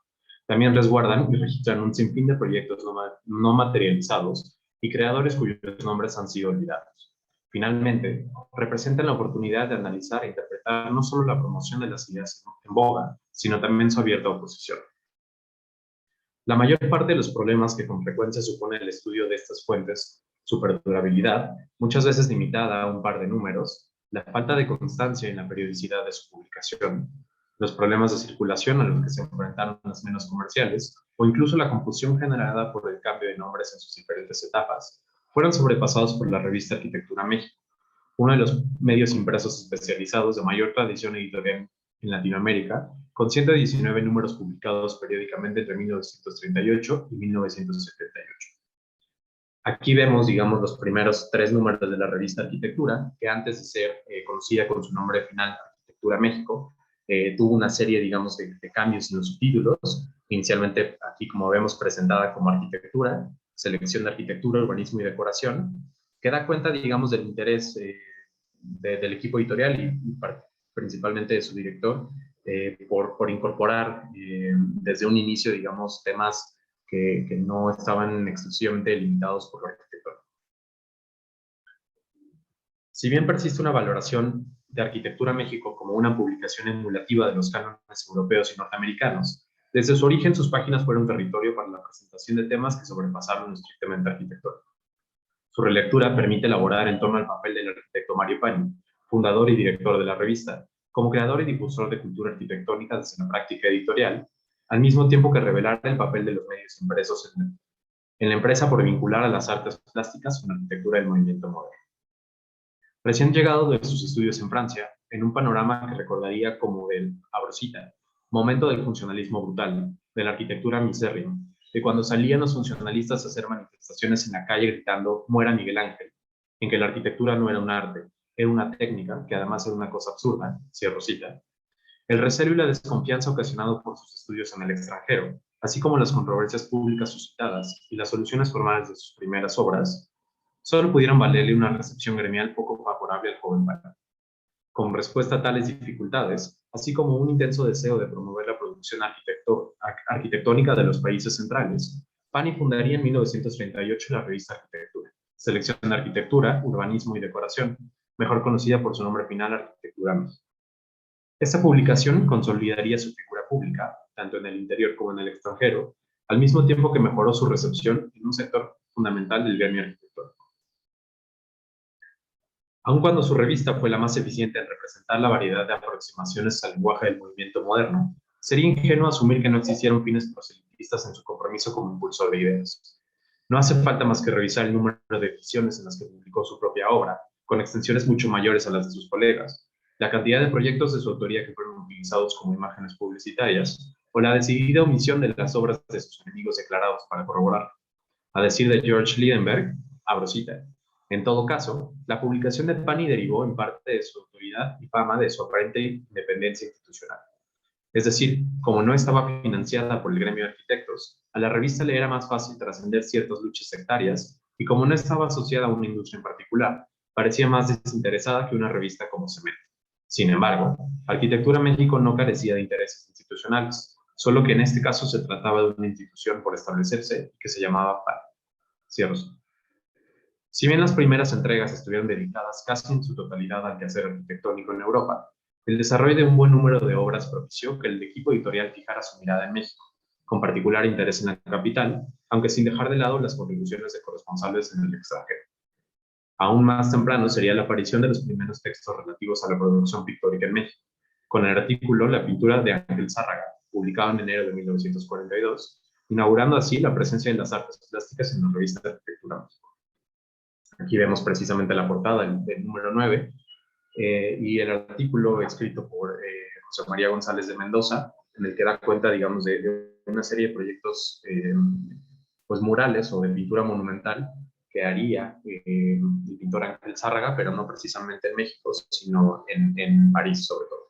También resguardan y registran un sinfín de proyectos no materializados y creadores cuyos nombres han sido olvidados. Finalmente, representan la oportunidad de analizar e interpretar no solo la promoción de las ideas en boga, sino también su abierta oposición. La mayor parte de los problemas que con frecuencia supone el estudio de estas fuentes, su perdurabilidad, muchas veces limitada a un par de números, la falta de constancia en la periodicidad de su publicación, los problemas de circulación a los que se enfrentaron las menos comerciales, o incluso la confusión generada por el cambio de nombres en sus diferentes etapas, fueron sobrepasados por la revista Arquitectura México, uno de los medios impresos especializados de mayor tradición editorial en Latinoamérica, con 119 números publicados periódicamente entre 1938 y 1978. Aquí vemos, digamos, los primeros 3 números de la revista Arquitectura, que antes de ser conocida con su nombre final, Arquitectura México, tuvo una serie, digamos, de cambios en los subtítulos. Inicialmente, aquí, como vemos, presentada como Arquitectura, Selección de Arquitectura, Urbanismo y Decoración, que da cuenta, digamos, del interés del equipo editorial y principalmente de su director, por incorporar desde un inicio, digamos, temas que no estaban exclusivamente limitados por lo arquitectónico. Si bien persiste una valoración de Arquitectura México como una publicación emulativa de los cánones europeos y norteamericanos, desde su origen sus páginas fueron territorio para la presentación de temas que sobrepasaron lo estrictamente arquitectónico. Su relectura permite elaborar en torno al papel del arquitecto Mario Pani, fundador y director de la revista, como creador y difusor de cultura arquitectónica desde la práctica editorial, al mismo tiempo que revelar el papel de los medios impresos en la empresa por vincular a las artes plásticas con la arquitectura del movimiento moderno. Recién llegado de sus estudios en Francia, en un panorama que recordaría como el Abrosita, momento del funcionalismo brutal, de la arquitectura misérrima, de cuando salían los funcionalistas a hacer manifestaciones en la calle gritando «Muera Miguel Ángel», en que la arquitectura no era un arte, era una técnica, que además era una cosa absurda, cierro cita. El recelo y la desconfianza ocasionado por sus estudios en el extranjero, así como las controversias públicas suscitadas y las soluciones formales de sus primeras obras, solo pudieron valerle una recepción gremial poco favorable al joven Pani. Como respuesta a tales dificultades, así como un intenso deseo de promover la producción arquitectónica de los países centrales, Pani fundaría en 1938 la revista Arquitectura, Selección de Arquitectura, Urbanismo y Decoración, mejor conocida por su nombre final Arquitectura México. Esta publicación consolidaría su figura pública, tanto en el interior como en el extranjero, al mismo tiempo que mejoró su recepción en un sector fundamental del gremio arquitectónico. Aun cuando su revista fue la más eficiente en representar la variedad de aproximaciones al lenguaje del movimiento moderno, sería ingenuo asumir que no existieron fines proselitistas en su compromiso como impulsor de ideas. No hace falta más que revisar el número de ediciones en las que publicó su propia obra, con extensiones mucho mayores a las de sus colegas, la cantidad de proyectos de su autoría que fueron utilizados como imágenes publicitarias, o la decidida omisión de las obras de sus enemigos declarados para corroborar. A decir de George Liebenberg, abro cita, en todo caso, la publicación de Pani derivó en parte de su autoridad y fama de su aparente independencia institucional. Es decir, como no estaba financiada por el gremio de arquitectos, a la revista le era más fácil trascender ciertas luchas sectarias, y como no estaba asociada a una industria en particular, parecía más desinteresada que una revista como Cemento. Sin embargo, Arquitectura México no carecía de intereses institucionales, solo que en este caso se trataba de una institución por establecerse que se llamaba Pani. Cierro. Si bien las primeras entregas estuvieron dedicadas casi en su totalidad al quehacer arquitectónico en Europa, el desarrollo de un buen número de obras propició que el equipo editorial fijara su mirada en México, con particular interés en la capital, aunque sin dejar de lado las contribuciones de corresponsales en el extranjero. Aún más temprano sería la aparición de los primeros textos relativos a la producción pictórica en México, con el artículo La pintura de Ángel Zárraga, publicado en enero de 1942, inaugurando así la presencia de las artes plásticas en la revista de Arquitectura México. Aquí vemos precisamente la portada del número 9, y el artículo escrito por José María González de Mendoza, en el que da cuenta, digamos, de una serie de proyectos pues murales o de pintura monumental que haría el pintor Ángel Zárraga, pero no precisamente en México, sino en París sobre todo.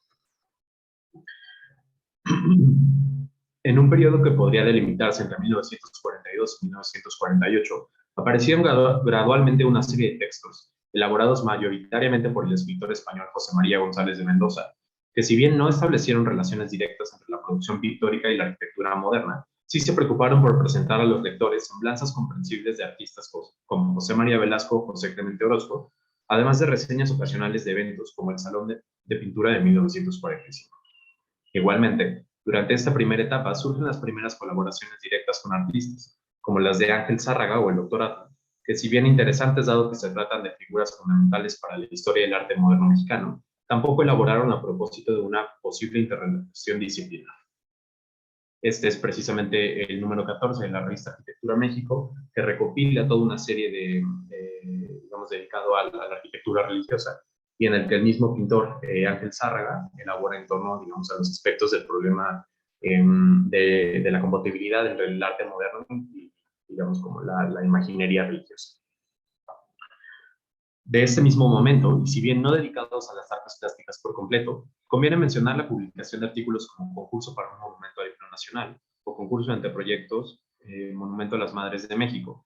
En un periodo que podría delimitarse entre 1942 y 1948, aparecieron gradualmente una serie de textos, elaborados mayoritariamente por el escritor español José María González de Mendoza, que si bien no establecieron relaciones directas entre la producción pictórica y la arquitectura moderna, sí se preocuparon por presentar a los lectores semblanzas comprensibles de artistas como José María Velasco o José Clemente Orozco, además de reseñas ocasionales de eventos como el Salón de Pintura de 1945. Igualmente, durante esta primera etapa surgen las primeras colaboraciones directas con artistas, como las de Ángel Zárraga o el Dr. Atl, que si bien interesantes dado que se tratan de figuras fundamentales para la historia del arte moderno mexicano, tampoco elaboraron a propósito de una posible interrelación disciplinar. Este es precisamente el número 14 de la revista Arquitectura México, que recopila toda una serie digamos, dedicado a la arquitectura religiosa, y en el que el mismo pintor Ángel Zárraga elabora en torno, digamos, a los aspectos del problema de la compatibilidad entre el arte moderno y, digamos, como la imaginería religiosa. De este mismo momento, y si bien no dedicados a las artes plásticas por completo, conviene mencionar la publicación de artículos como Concurso para un Monumento al Himno Nacional o Concurso de Anteproyectos, Monumento a las Madres de México.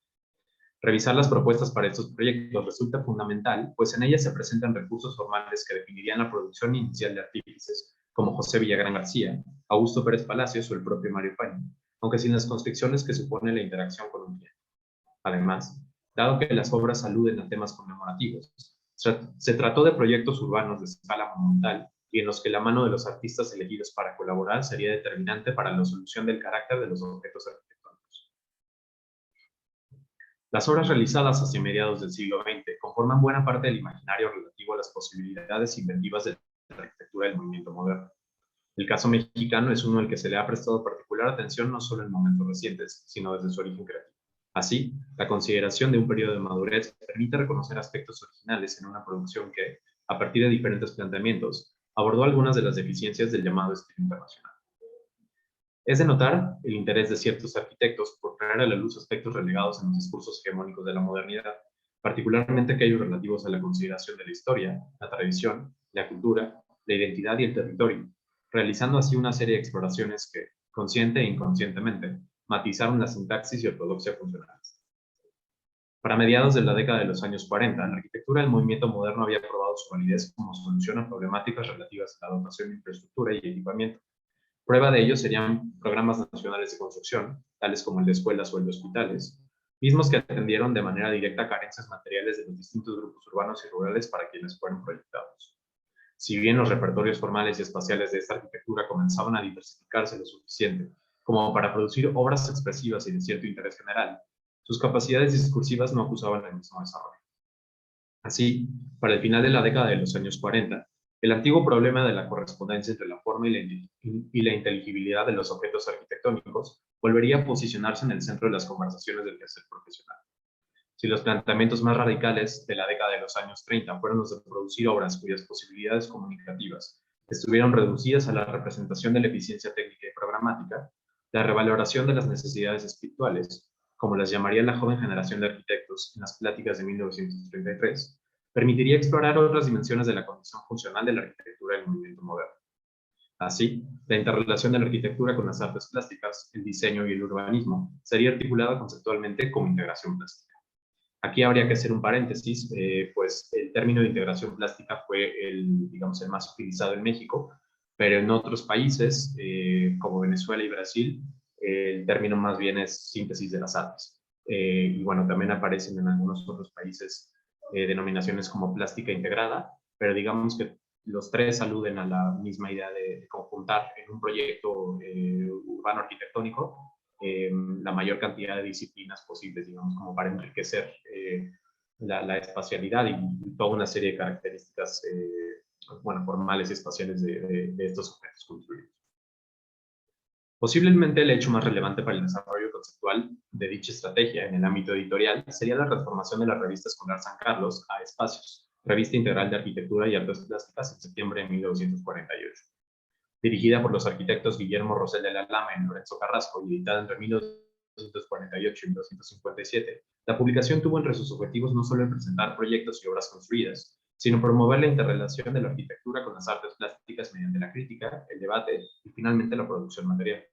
Revisar las propuestas para estos proyectos resulta fundamental, pues en ellas se presentan recursos formales que definirían la producción inicial de artífices, como José Villagrán García, Augusto Pérez Palacios o el propio Mario Paño, aunque sin las constricciones que supone la interacción con un cliente. Además, dado que las obras aluden a temas conmemorativos, se trató de proyectos urbanos de escala monumental y en los que la mano de los artistas elegidos para colaborar sería determinante para la solución del carácter de los objetos arquitectónicos. Las obras realizadas hacia mediados del siglo XX conforman buena parte del imaginario relativo a las posibilidades inventivas de la arquitectura del movimiento moderno. El caso mexicano es uno al que se le ha prestado particular atención no solo en momentos recientes, sino desde su origen creativo. Así, la consideración de un periodo de madurez permite reconocer aspectos originales en una producción que, a partir de diferentes planteamientos, abordó algunas de las deficiencias del llamado estilo internacional. Es de notar el interés de ciertos arquitectos por traer a la luz aspectos relegados en los discursos hegemónicos de la modernidad, particularmente aquellos relativos a la consideración de la historia, la tradición, la cultura, la identidad y el territorio, realizando así una serie de exploraciones que, consciente e inconscientemente, matizaron la sintaxis y ortodoxia funcionales. Para mediados de la década de los años 40, la arquitectura del movimiento moderno había probado su validez como solución a problemáticas relativas a la dotación de infraestructura y equipamiento. Prueba de ello serían programas nacionales de construcción, tales como el de escuelas o el de hospitales, mismos que atendieron de manera directa carencias materiales de los distintos grupos urbanos y rurales para quienes fueron proyectados. Si bien los repertorios formales y espaciales de esta arquitectura comenzaban a diversificarse lo suficiente como para producir obras expresivas y de cierto interés general, sus capacidades discursivas no acusaban el mismo desarrollo. Así, para el final de la década de los años 40, el antiguo problema de la correspondencia entre la forma y la inteligibilidad de los objetos arquitectónicos volvería a posicionarse en el centro de las conversaciones del quehacer profesional. Si los planteamientos más radicales de la década de los años 30 fueron los de producir obras cuyas posibilidades comunicativas estuvieron reducidas a la representación de la eficiencia técnica y programática, la revaloración de las necesidades espirituales, como las llamaría la joven generación de arquitectos en las pláticas de 1933, permitiría explorar otras dimensiones de la condición funcional de la arquitectura del movimiento moderno. Así, la interrelación de la arquitectura con las artes plásticas, el diseño y el urbanismo sería articulada conceptualmente como integración plástica. Aquí habría que hacer un paréntesis, pues el término de integración plástica fue digamos, el más utilizado en México, pero en otros países, como Venezuela y Brasil, el término más bien es síntesis de las artes. Y bueno, también aparecen en algunos otros países denominaciones como plástica integrada, pero digamos que los tres aluden a la misma idea de conjuntar en un proyecto urbano arquitectónico la mayor cantidad de disciplinas posibles, digamos, como para enriquecer la espacialidad y toda una serie de características bueno, formales y espaciales de estos objetos construidos. Posiblemente el hecho más relevante para el desarrollo conceptual de dicha estrategia en el ámbito editorial sería la transformación de la revista escolar San Carlos a Espacios, revista integral de arquitectura y artes plásticas en septiembre de 1948. Dirigida por los arquitectos Guillermo Rosell de la Lama y Lorenzo Carrasco y editada entre 1948 y 1957, la publicación tuvo entre sus objetivos no solo el presentar proyectos y obras construidas, sino promover la interrelación de la arquitectura con las artes plásticas mediante la crítica, el debate y finalmente la producción material.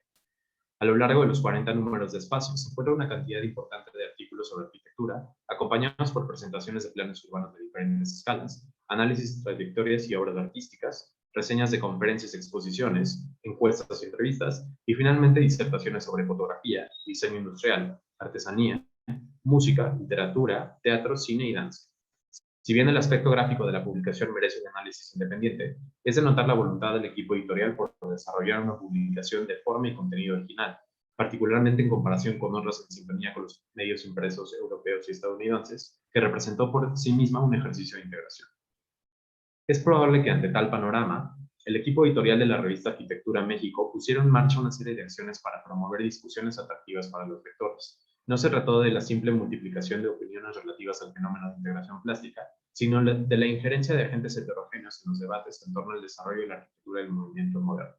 A lo largo de los 40 números de Espacios se encuentra una cantidad importante de artículos sobre arquitectura, acompañados por presentaciones de planes urbanos de diferentes escalas, análisis de trayectorias y obras artísticas, reseñas de conferencias y exposiciones, encuestas y entrevistas, y finalmente disertaciones sobre fotografía, diseño industrial, artesanía, música, literatura, teatro, cine y danza. Si bien el aspecto gráfico de la publicación merece un análisis independiente, es de notar la voluntad del equipo editorial por desarrollar una publicación de forma y contenido original, particularmente en comparación con otras en sintonía con los medios impresos europeos y estadounidenses, que representó por sí misma un ejercicio de integración. Es probable que ante tal panorama, el equipo editorial de la revista Arquitectura México pusiera en marcha una serie de acciones para promover discusiones atractivas para los lectores. No se trató de la simple multiplicación de opiniones relativas al fenómeno de integración plástica, sino de la injerencia de agentes heterogéneos en los debates en torno al desarrollo de la arquitectura del movimiento moderno.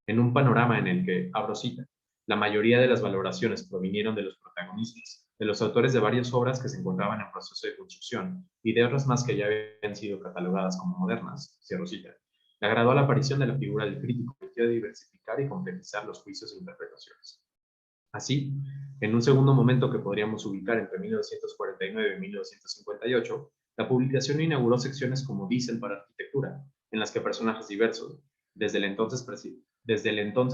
En un panorama en el que, abro cita, la mayoría de las valoraciones provinieron de los protagonistas, de los autores de varias obras que se encontraban en proceso de construcción y de otras más que ya habían sido catalogadas como modernas, cierro cita. Le agradó la aparición de la figura del crítico que quiere diversificar y complejizar los juicios e interpretaciones. Así, en un segundo momento que podríamos ubicar entre 1949 y 1958, la publicación inauguró secciones como Diesel para arquitectura, en las que personajes diversos, desde el entonces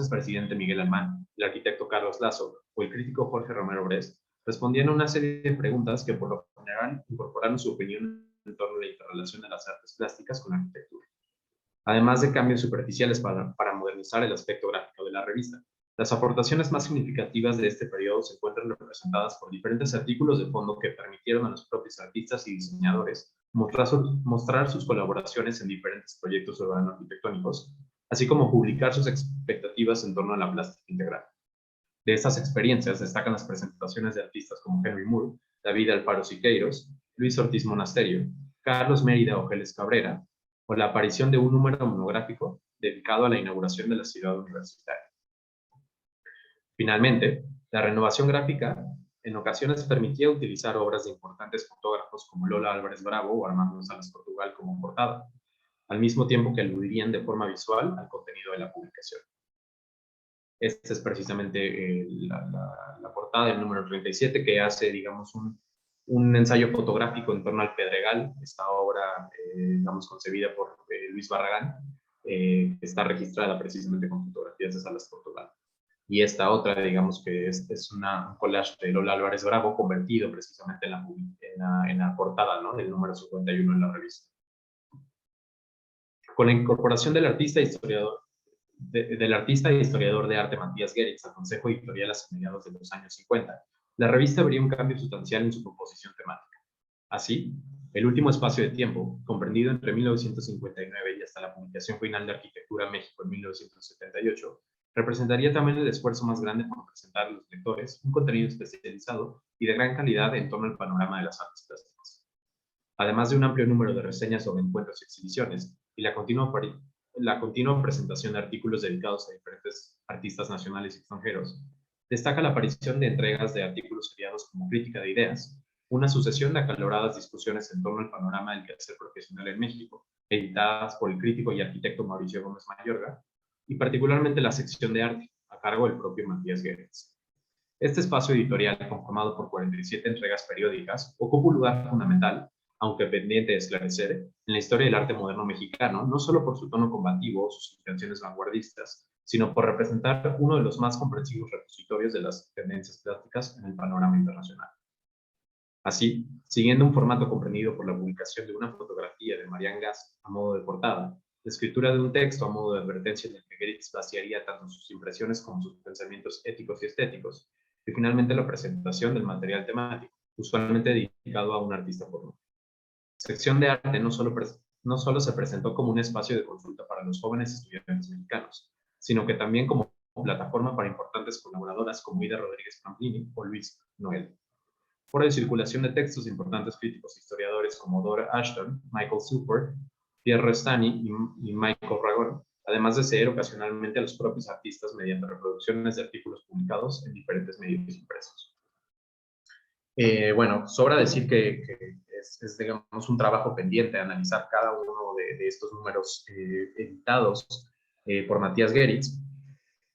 presidente Miguel Alemán, el arquitecto Carlos Lazo o el crítico Jorge Romero Brest, respondían a una serie de preguntas que por lo general incorporaron su opinión en torno a la interrelación de las artes plásticas con la arquitectura. Además de cambios superficiales para modernizar el aspecto gráfico de la revista, las aportaciones más significativas de este periodo se encuentran representadas por diferentes artículos de fondo que permitieron a los propios artistas y diseñadores mostrar sus colaboraciones en diferentes proyectos urbano-arquitectónicos, así como publicar sus expectativas en torno a la plástica integral. De estas experiencias destacan las presentaciones de artistas como Henry Moore, David Alfaro Siqueiros, Luis Ortiz Monasterio, Carlos Mérida Ojeles Cabrera, o la aparición de un número monográfico dedicado a la inauguración de la ciudad universitaria. Finalmente, la renovación gráfica en ocasiones permitía utilizar obras de importantes fotógrafos como Lola Álvarez Bravo o Armando Salas Portugal como portada, al mismo tiempo que aludirían de forma visual al contenido de la publicación. Esta es precisamente la portada del número 37, que hace, digamos, un ensayo fotográfico en torno al Pedregal, esta obra, digamos, concebida por Luis Barragán, que está registrada precisamente con fotografías de Salas Portugal. Y esta otra, digamos que es un collage de Lola Álvarez Bravo convertido precisamente en la portada, ¿no?, del número 51 en la revista. Con la incorporación del artista e historiador de arte Matías Geritz al Consejo Editorial a mediados de los años 50, la revista vería un cambio sustancial en su composición temática. Así, el último espacio de tiempo, comprendido entre 1959 y hasta la publicación final de Arquitectura México en 1978, representaría también el esfuerzo más grande por presentar a los lectores un contenido especializado y de gran calidad en torno al panorama de las artes plásticas. Además de un amplio número de reseñas sobre encuentros y exhibiciones, y la continua presentación de artículos dedicados a diferentes artistas nacionales y extranjeros, destaca la aparición de entregas de artículos seriados como Crítica de Ideas, una sucesión de acaloradas discusiones en torno al panorama del quehacer profesional en México, editadas por el crítico y arquitecto Mauricio Gómez Mayorga, y particularmente la sección de arte, a cargo del propio Matías Geritz. Este espacio editorial, conformado por 47 entregas periódicas, ocupa un lugar fundamental, aunque pendiente de esclarecer, en la historia del arte moderno mexicano, no solo por su tono combativo o sus intenciones vanguardistas, sino por representar uno de los más comprensivos repositorios de las tendencias plásticas en el panorama internacional. Así, siguiendo un formato comprendido por la publicación de una fotografía de Marian Gass a modo de portada, la escritura de un texto a modo de advertencia en el que Geritz vaciaría tanto sus impresiones como sus pensamientos éticos y estéticos, y finalmente la presentación del material temático, usualmente dedicado a un artista por nombre. La sección de arte no solo se presentó como un espacio de consulta para los jóvenes estudiantes mexicanos, sino que también como plataforma para importantes colaboradoras como Ida Rodríguez Pamplini o Luis Noel. Foro de circulación de textos de importantes críticos e historiadores como Dora Ashton, Michael Super, Pierre Restani y Michael Ragón, además de ceder ocasionalmente a los propios artistas mediante reproducciones de artículos publicados en diferentes medios impresos. Bueno, sobra decir que es, digamos, un trabajo pendiente analizar cada uno de estos números editados por Matías Geritz,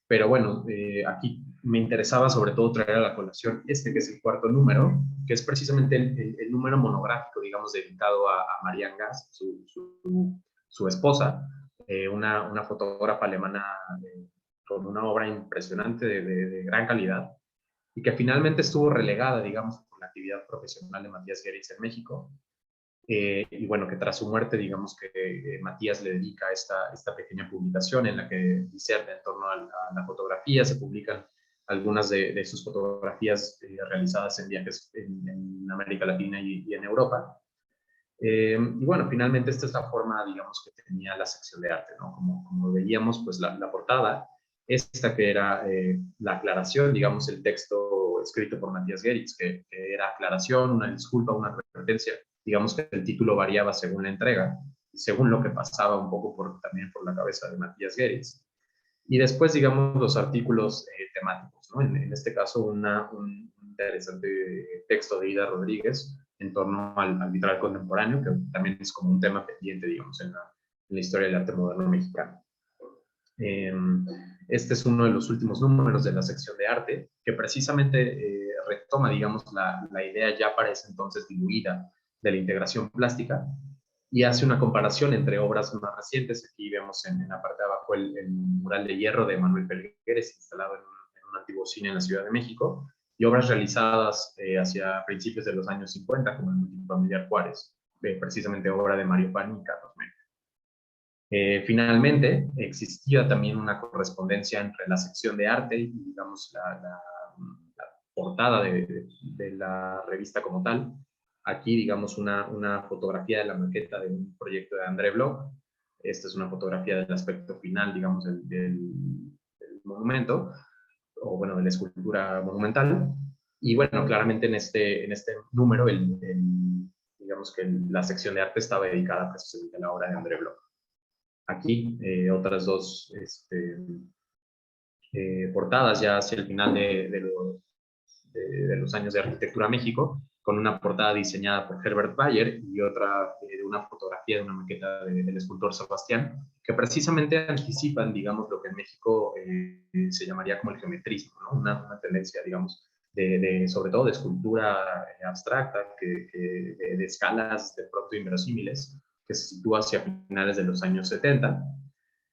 pero bueno, aquí me interesaba sobre todo traer a la colación que es el cuarto número, que es precisamente el número monográfico, digamos, dedicado a Marianne Gass, su esposa, una fotógrafa alemana con una obra impresionante de gran calidad, y que finalmente estuvo relegada, digamos, por la actividad profesional de Matías Geritz en México. Y bueno, que tras su muerte, digamos que Matías le dedica esta pequeña publicación en la que diserta en torno a la fotografía. Se publican algunas de sus fotografías realizadas en viajes en América Latina y en Europa. Y bueno, finalmente esta es la forma, digamos, que tenía la sección de arte, ¿no? Como veíamos, pues la portada, esta que era la aclaración, digamos, el texto escrito por Matías Geritz, que era aclaración, una disculpa, una advertencia. Digamos que el título variaba según la entrega, según lo que pasaba un poco también por la cabeza de Matías Geritz. Y después, digamos, los artículos temáticos, ¿no? En este caso, un interesante texto de Ida Rodríguez en torno al vitral contemporáneo, que también es como un tema pendiente, digamos, en la historia del arte moderno mexicano. Este es uno de los últimos números de la sección de arte, que precisamente retoma, digamos, la idea ya para ese entonces diluida de la integración plástica, y hace una comparación entre obras más recientes. Aquí vemos en la parte de abajo el mural de hierro de Manuel Pelgueres, instalado en un antiguo cine en la Ciudad de México, y obras realizadas hacia principios de los años 50, como el Multifamiliar Juárez, precisamente obra de Mario Pani y Carlos Mena. Finalmente, existía también una correspondencia entre la sección de arte y, digamos, la portada de la revista como tal. Aquí, digamos, una fotografía de la maqueta de un proyecto de André Bloch. Esta es una fotografía del aspecto final, digamos, del monumento, o bueno, de la escultura monumental. Y bueno, claramente en este número, digamos que la sección de arte estaba dedicada precisamente a la obra de André Bloch. Aquí, otras dos portadas ya hacia el final de los años de Arquitectura México, con una portada diseñada por Herbert Bayer y otra de una fotografía de una maqueta del escultor Sebastián, que precisamente anticipan, digamos, lo que en México se llamaría como el geometrismo, ¿no? Una tendencia, digamos, sobre todo de escultura abstracta, de escalas de pronto inverosímiles, que se sitúa hacia finales de los años 70.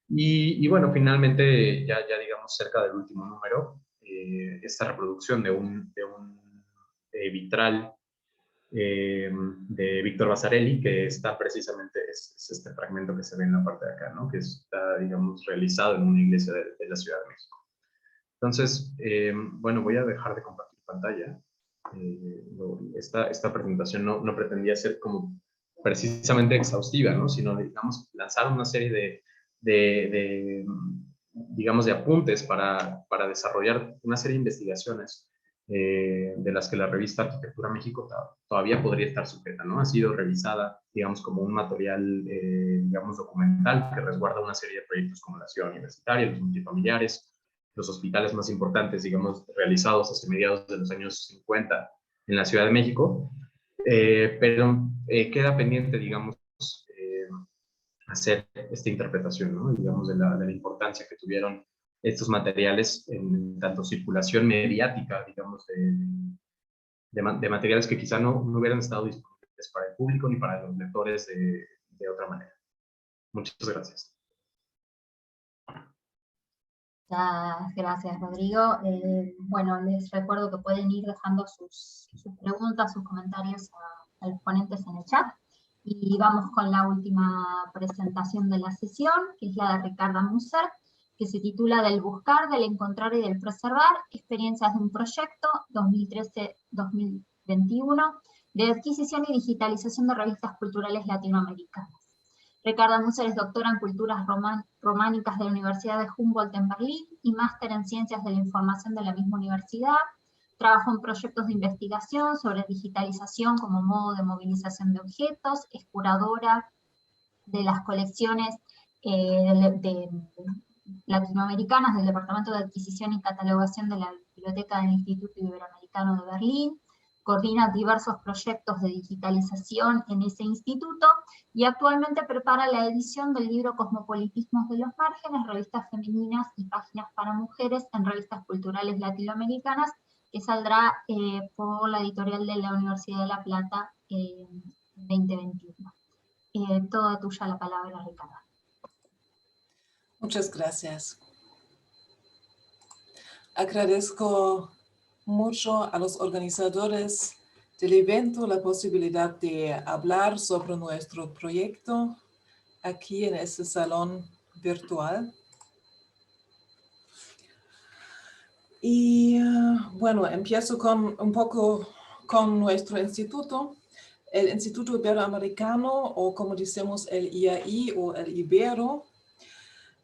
Y bueno, finalmente, ya digamos cerca del último número, esta reproducción de un vitral de Víctor Vasarely, que está precisamente, es este fragmento que se ve en la parte de acá, ¿no? Que está, digamos, realizado en una iglesia de la Ciudad de México. Entonces, bueno, voy a dejar de compartir pantalla. Esta presentación no pretendía ser como precisamente exhaustiva, ¿no? Sino, digamos, lanzar una serie digamos, de apuntes para desarrollar una serie de investigaciones de las que la revista Arquitectura México todavía podría estar sujeta, ¿no? Ha sido revisada, digamos, como un material, digamos, documental que resguarda una serie de proyectos como la Ciudad Universitaria, los multifamiliares, los hospitales más importantes, digamos, realizados hacia mediados de los años 50 en la Ciudad de México, pero queda pendiente, digamos, hacer esta interpretación, ¿no? Digamos, de la importancia que tuvieron estos materiales en tanto circulación mediática, digamos, de materiales que quizá no hubieran estado disponibles para el público ni para los lectores de otra manera. Muchas gracias. Muchas gracias, Rodrigo. Bueno, les recuerdo que pueden ir dejando sus preguntas, sus comentarios a los ponentes en el chat. Y vamos con la última presentación de la sesión, que es la de Ricarda Musser, que se titula Del buscar, del encontrar y del preservar, experiencias de un proyecto 2013-2021 de adquisición y digitalización de revistas culturales latinoamericanas. Ricarda Musser es doctora en Culturas Románicas de la Universidad de Humboldt en Berlín y máster en Ciencias de la Información de la misma universidad. Trabajó en proyectos de investigación sobre digitalización como modo de movilización de objetos, es curadora de las colecciones latinoamericanas del Departamento de Adquisición y Catalogación de la Biblioteca del Instituto Iberoamericano de Berlín, coordina diversos proyectos de digitalización en ese instituto, y actualmente prepara la edición del libro Cosmopolitismos de los Márgenes, revistas femeninas y páginas para mujeres en revistas culturales latinoamericanas, que saldrá por la editorial de la Universidad de La Plata en 2021. Toda tuya la palabra, Ricarda. Muchas gracias. Agradezco mucho a los organizadores del evento la posibilidad de hablar sobre nuestro proyecto aquí en este salón virtual. Y bueno, empiezo un poco con nuestro instituto. El Instituto Iberoamericano, o como decimos el IAI o el Ibero,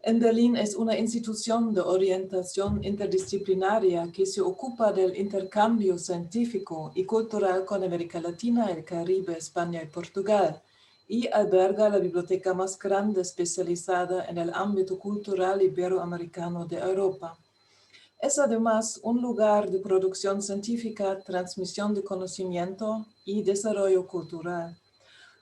en Berlín es una institución de orientación interdisciplinaria que se ocupa del intercambio científico y cultural con América Latina, el Caribe, España y Portugal, y alberga la biblioteca más grande especializada en el ámbito cultural iberoamericano de Europa. Es además un lugar de producción científica, transmisión de conocimiento y desarrollo cultural.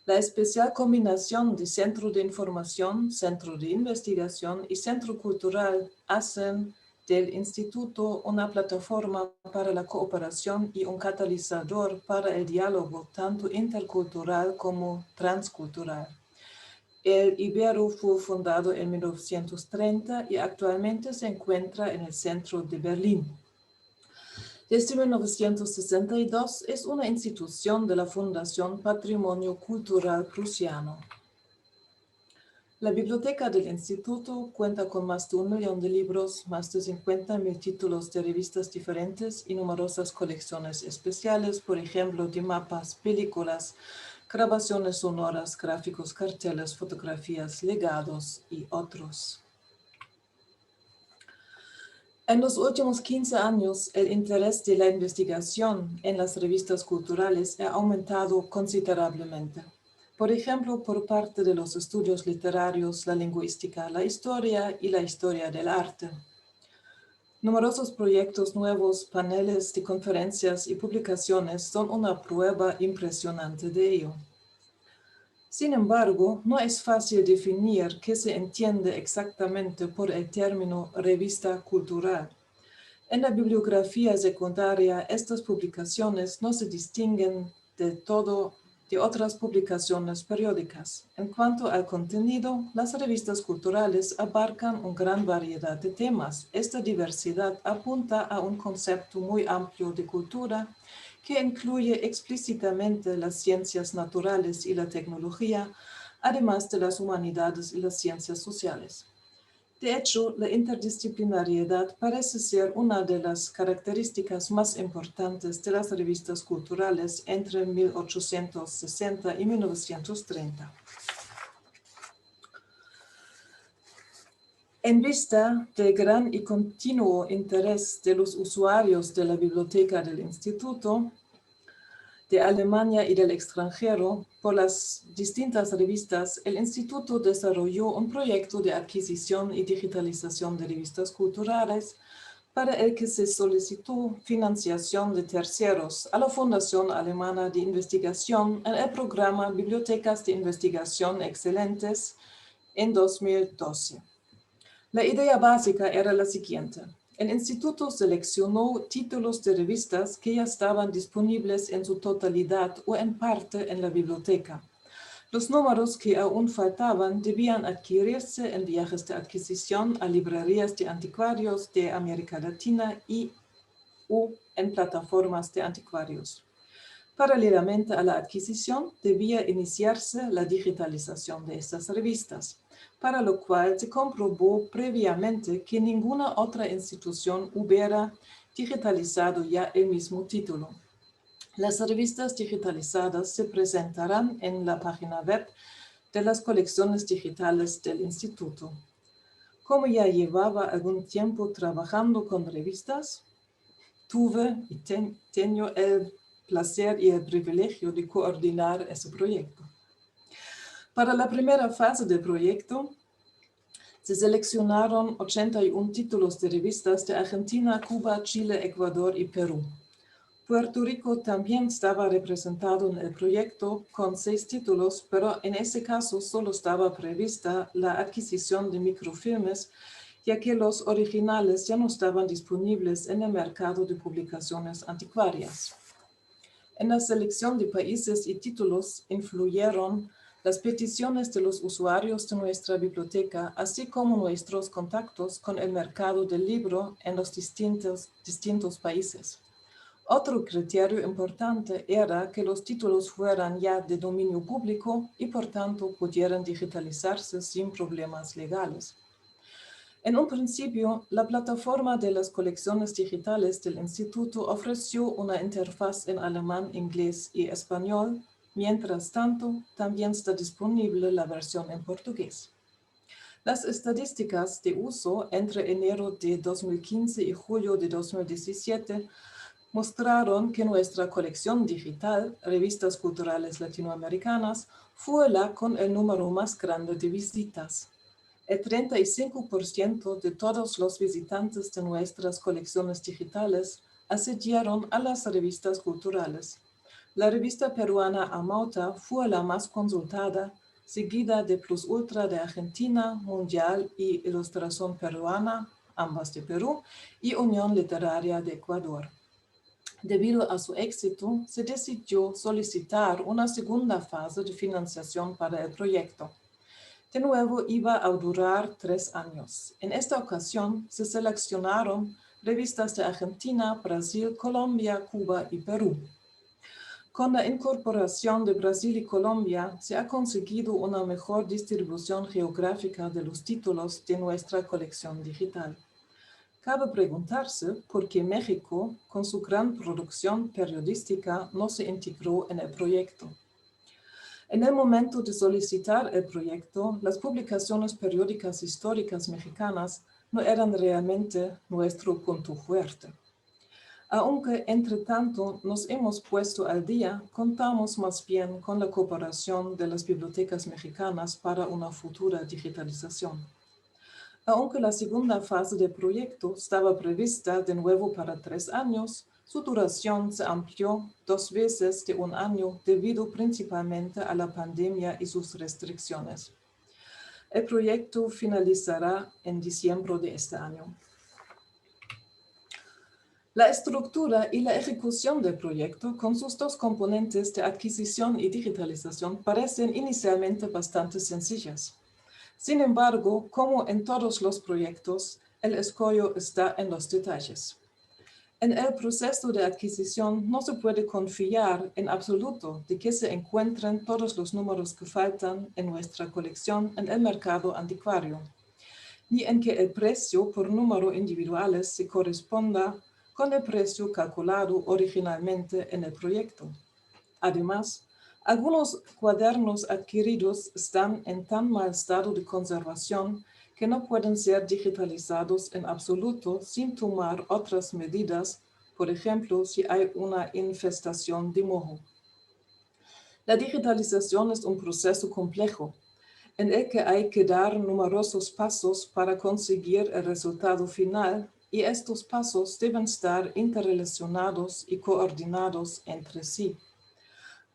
La especial combinación de centro de información, centro de investigación y centro cultural hacen del instituto una plataforma para la cooperación y un catalizador para el diálogo tanto intercultural como transcultural. El Ibero fue fundado en 1930 y actualmente se encuentra en el centro de Berlín. Desde 1962 es una institución de la Fundación Patrimonio Cultural Prusiano. La biblioteca del instituto cuenta con más de 1 millón de libros, más de 50.000 títulos de revistas diferentes y numerosas colecciones especiales, por ejemplo, de mapas, películas, grabaciones sonoras, gráficos, carteles, fotografías, legados y otros. En los últimos 15 años, el interés de la investigación en las revistas culturales ha aumentado considerablemente. Por ejemplo, por parte de los estudios literarios, la lingüística, la historia y la historia del arte. Numerosos proyectos nuevos, paneles de conferencias y publicaciones son una prueba impresionante de ello. Sin embargo, no es fácil definir qué se entiende exactamente por el término revista cultural. En la bibliografía secundaria, estas publicaciones no se distinguen del todo de otras publicaciones periódicas. En cuanto al contenido, las revistas culturales abarcan una gran variedad de temas. Esta diversidad apunta a un concepto muy amplio de cultura que incluye explícitamente las ciencias naturales y la tecnología, además de las humanidades y las ciencias sociales. De hecho, la interdisciplinariedad parece ser una de las características más importantes de las revistas culturales entre 1860 y 1930. En vista del gran y continuo interés de los usuarios de la biblioteca del Instituto, de Alemania y del extranjero, por las distintas revistas, el Instituto desarrolló un proyecto de adquisición y digitalización de revistas culturales para el que se solicitó financiación de terceros a la Fundación Alemana de Investigación en el programa Bibliotecas de Investigación Excelentes en 2012. La idea básica era la siguiente. El instituto seleccionó títulos de revistas que ya estaban disponibles en su totalidad o en parte en la biblioteca. Los números que aún faltaban debían adquirirse en viajes de adquisición a librerías de anticuarios de América Latina o en plataformas de anticuarios. Paralelamente a la adquisición, debía iniciarse la digitalización de estas revistas, para lo cual se comprobó previamente que ninguna otra institución hubiera digitalizado ya el mismo título. Las revistas digitalizadas se presentarán en la página web de las colecciones digitales del instituto. Como ya llevaba algún tiempo trabajando con revistas, tuve y tengo el placer y el privilegio de coordinar ese proyecto. Para la primera fase del proyecto, se seleccionaron 81 títulos de revistas de Argentina, Cuba, Chile, Ecuador y Perú. Puerto Rico también estaba representado en el proyecto con 6 títulos, pero en ese caso solo estaba prevista la adquisición de microfilmes, ya que los originales ya no estaban disponibles en el mercado de publicaciones anticuarias. En la selección de países y títulos influyeron las peticiones de los usuarios de nuestra biblioteca, así como nuestros contactos con el mercado del libro en los distintos países. Otro criterio importante era que los títulos fueran ya de dominio público y por tanto pudieran digitalizarse sin problemas legales. En un principio, la plataforma de las colecciones digitales del instituto ofreció una interfaz en alemán, inglés y español. Mientras tanto, también está disponible la versión en portugués. Las estadísticas de uso entre enero de 2015 y julio de 2017 mostraron que nuestra colección digital, Revistas Culturales Latinoamericanas, fue la con el número más grande de visitas. El 35% de todos los visitantes de nuestras colecciones digitales accedieron a las revistas culturales. La revista peruana Amauta fue la más consultada, seguida de Plus Ultra de Argentina, Mundial y Ilustración Peruana, ambas de Perú, y Unión Literaria de Ecuador. Debido a su éxito, se decidió solicitar una segunda fase de financiación para el proyecto. De nuevo, iba a durar 3 años. En esta ocasión, se seleccionaron revistas de Argentina, Brasil, Colombia, Cuba y Perú. Con la incorporación de Brasil y Colombia, se ha conseguido una mejor distribución geográfica de los títulos de nuestra colección digital. Cabe preguntarse por qué México, con su gran producción periodística, no se integró en el proyecto. En el momento de solicitar el proyecto, las publicaciones periódicas históricas mexicanas no eran realmente nuestro punto fuerte. Aunque, entre tanto, nos hemos puesto al día, contamos más bien con la cooperación de las bibliotecas mexicanas para una futura digitalización. Aunque la segunda fase del proyecto estaba prevista de nuevo para 3 años, su duración se amplió 2 veces de 1 año debido principalmente a la pandemia y sus restricciones. El proyecto finalizará en diciembre de este año. La estructura y la ejecución del proyecto, con sus 2 componentes de adquisición y digitalización, parecen inicialmente bastante sencillas. Sin embargo, como en todos los proyectos, el escollo está en los detalles. En el proceso de adquisición no se puede confiar en absoluto de que se encuentren todos los números que faltan en nuestra colección en el mercado anticuario, ni en que el precio por número individuales se corresponda con el precio calculado originalmente en el proyecto. Además, algunos cuadernos adquiridos están en tan mal estado de conservación que no pueden ser digitalizados en absoluto sin tomar otras medidas, por ejemplo, si hay una infestación de moho. La digitalización es un proceso complejo, en el que hay que dar numerosos pasos para conseguir el resultado final, y estos pasos deben estar interrelacionados y coordinados entre sí.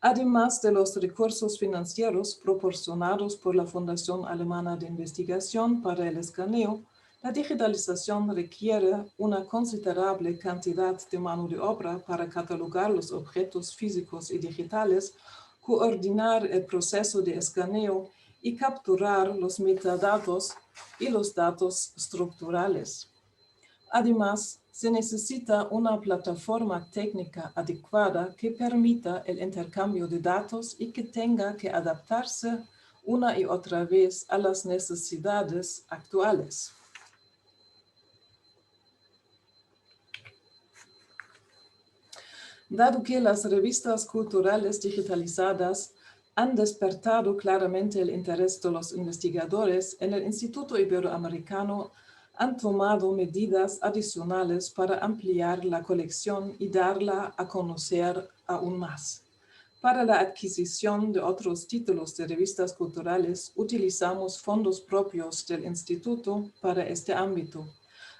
Además de los recursos financieros proporcionados por la Fundación Alemana de Investigación para el Escaneo, la digitalización requiere una considerable cantidad de mano de obra para catalogar los objetos físicos y digitales, coordinar el proceso de escaneo y capturar los metadatos y los datos estructurales. Además, se necesita una plataforma técnica adecuada que permita el intercambio de datos y que tenga que adaptarse una y otra vez a las necesidades actuales. Dado que las revistas culturales digitalizadas han despertado claramente el interés de los investigadores. En el Instituto Iberoamericano han tomado medidas adicionales para ampliar la colección y darla a conocer aún más. Para la adquisición de otros títulos de revistas culturales, utilizamos fondos propios del Instituto para este ámbito.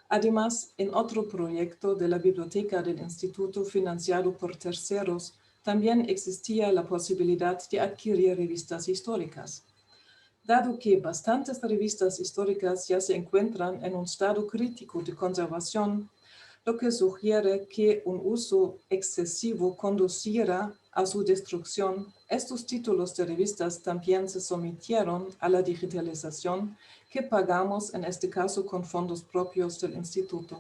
Además, en otro proyecto de la Biblioteca del Instituto financiado por terceros, también existía la posibilidad de adquirir revistas históricas. Dado que bastantes revistas históricas ya se encuentran en un estado crítico de conservación, lo que sugiere que un uso excesivo conduciera a su destrucción, estos títulos de revistas también se sometieron a la digitalización que pagamos en este caso con fondos propios del Instituto.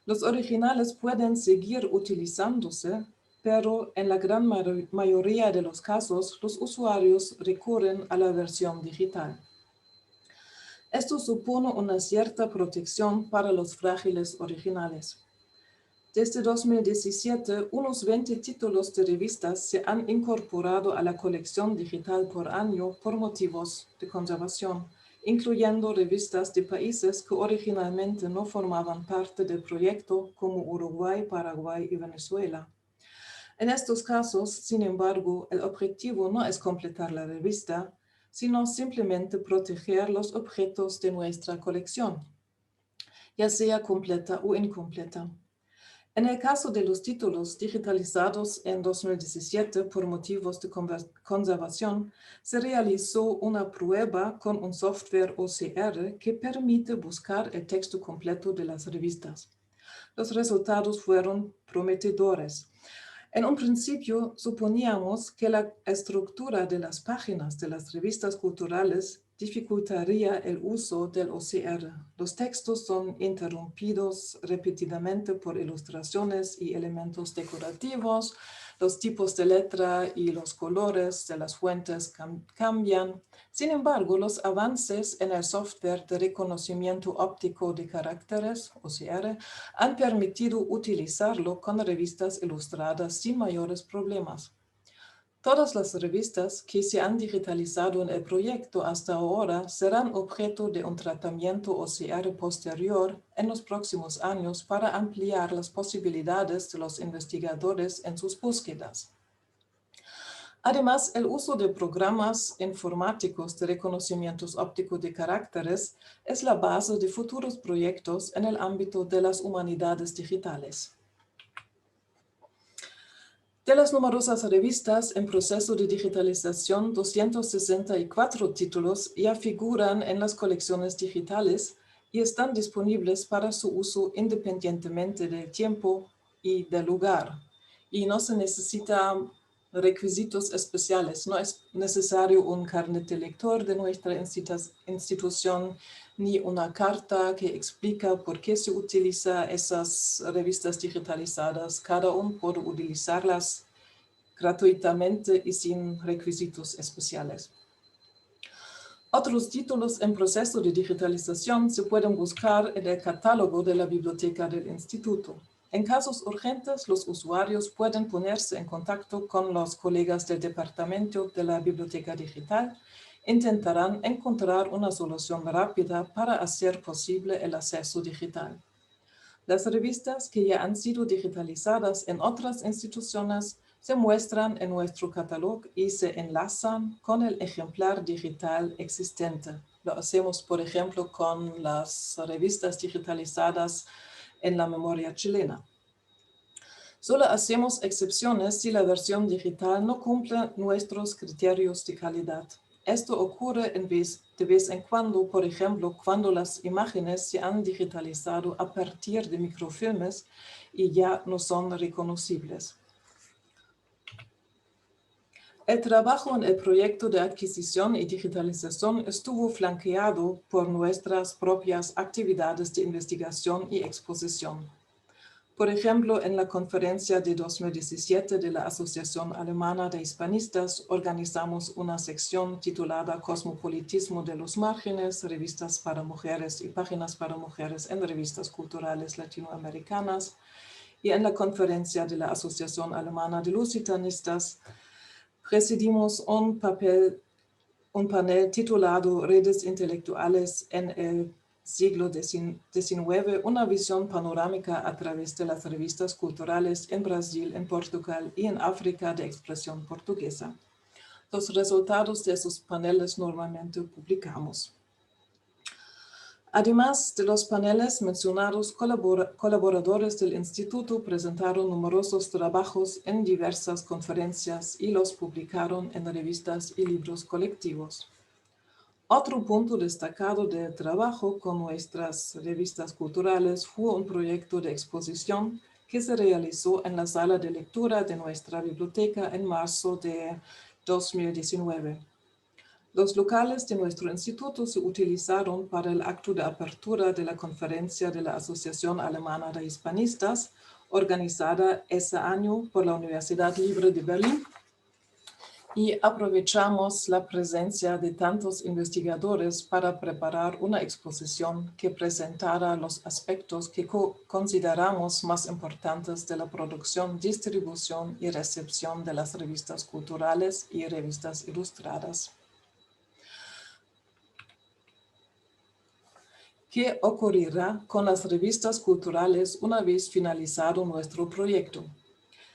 Los originales pueden seguir utilizándose, pero en la gran mayoría de los casos los usuarios recurren a la versión digital. Esto supone una cierta protección para los frágiles originales. Desde 2017, unos 20 títulos de revistas se han incorporado a la colección digital por año por motivos de conservación, incluyendo revistas de países que originalmente no formaban parte del proyecto, como Uruguay, Paraguay y Venezuela. En estos casos, sin embargo, el objetivo no es completar la revista, sino simplemente proteger los objetos de nuestra colección, ya sea completa o incompleta. En el caso de los títulos digitalizados en 2017 por motivos de conservación, se realizó una prueba con un software OCR que permite buscar el texto completo de las revistas. Los resultados fueron prometedores. En un principio suponíamos que la estructura de las páginas de las revistas culturales dificultaría el uso del OCR. Los textos son interrumpidos repetidamente por ilustraciones y elementos decorativos, los tipos de letra y los colores de las fuentes cambian. Sin embargo, los avances en el software de reconocimiento óptico de caracteres, OCR, han permitido utilizarlo con revistas ilustradas sin mayores problemas. Todas las revistas que se han digitalizado en el proyecto hasta ahora serán objeto de un tratamiento OCR posterior en los próximos años para ampliar las posibilidades de los investigadores en sus búsquedas. Además, el uso de programas informáticos de reconocimientos ópticos de caracteres es la base de futuros proyectos en el ámbito de las humanidades digitales. De las numerosas revistas en proceso de digitalización, 264 títulos ya figuran en las colecciones digitales y están disponibles para su uso independientemente del tiempo y del lugar. Y no se necesitan requisitos especiales, no es necesario un carnet de lector de nuestra institución, ni una carta que explica por qué se utiliza esas revistas digitalizadas. Cada uno puede utilizarlas gratuitamente y sin requisitos especiales. Otros títulos en proceso de digitalización se pueden buscar en el catálogo de la Biblioteca del Instituto. En casos urgentes, los usuarios pueden ponerse en contacto con los colegas del departamento de la Biblioteca Digital. Intentarán encontrar una solución rápida para hacer posible el acceso digital. Las revistas que ya han sido digitalizadas en otras instituciones se muestran en nuestro catálogo y se enlazan con el ejemplar digital existente. Lo hacemos, por ejemplo, con las revistas digitalizadas en la memoria chilena. Solo hacemos excepciones si la versión digital no cumple nuestros criterios de calidad. Esto ocurre de vez en cuando, por ejemplo, cuando las imágenes se han digitalizado a partir de microfilmes y ya no son reconocibles. El trabajo en el proyecto de adquisición y digitalización estuvo flanqueado por nuestras propias actividades de investigación y exposición. Por ejemplo, en la conferencia de 2017 de la Asociación Alemana de Hispanistas organizamos una sección titulada Cosmopolitismo de los márgenes, revistas para mujeres y páginas para mujeres en revistas culturales latinoamericanas. Y en la conferencia de la Asociación Alemana de Lusitanistas presidimos un panel titulado Redes Intelectuales en el siglo XIX, una visión panorámica a través de las revistas culturales en Brasil, en Portugal y en África de expresión portuguesa. Los resultados de esos paneles normalmente publicamos. Además de los paneles mencionados, colaboradores del Instituto presentaron numerosos trabajos en diversas conferencias y los publicaron en revistas y libros colectivos. Otro punto destacado del trabajo con nuestras revistas culturales fue un proyecto de exposición que se realizó en la sala de lectura de nuestra biblioteca en marzo de 2019. Los locales de nuestro instituto se utilizaron para el acto de apertura de la conferencia de la Asociación Alemana de Hispanistas, organizada ese año por la Universidad Libre de Berlín, y aprovechamos la presencia de tantos investigadores para preparar una exposición que presentara los aspectos que consideramos más importantes de la producción, distribución y recepción de las revistas culturales y revistas ilustradas. ¿Qué ocurrirá con las revistas culturales una vez finalizado nuestro proyecto?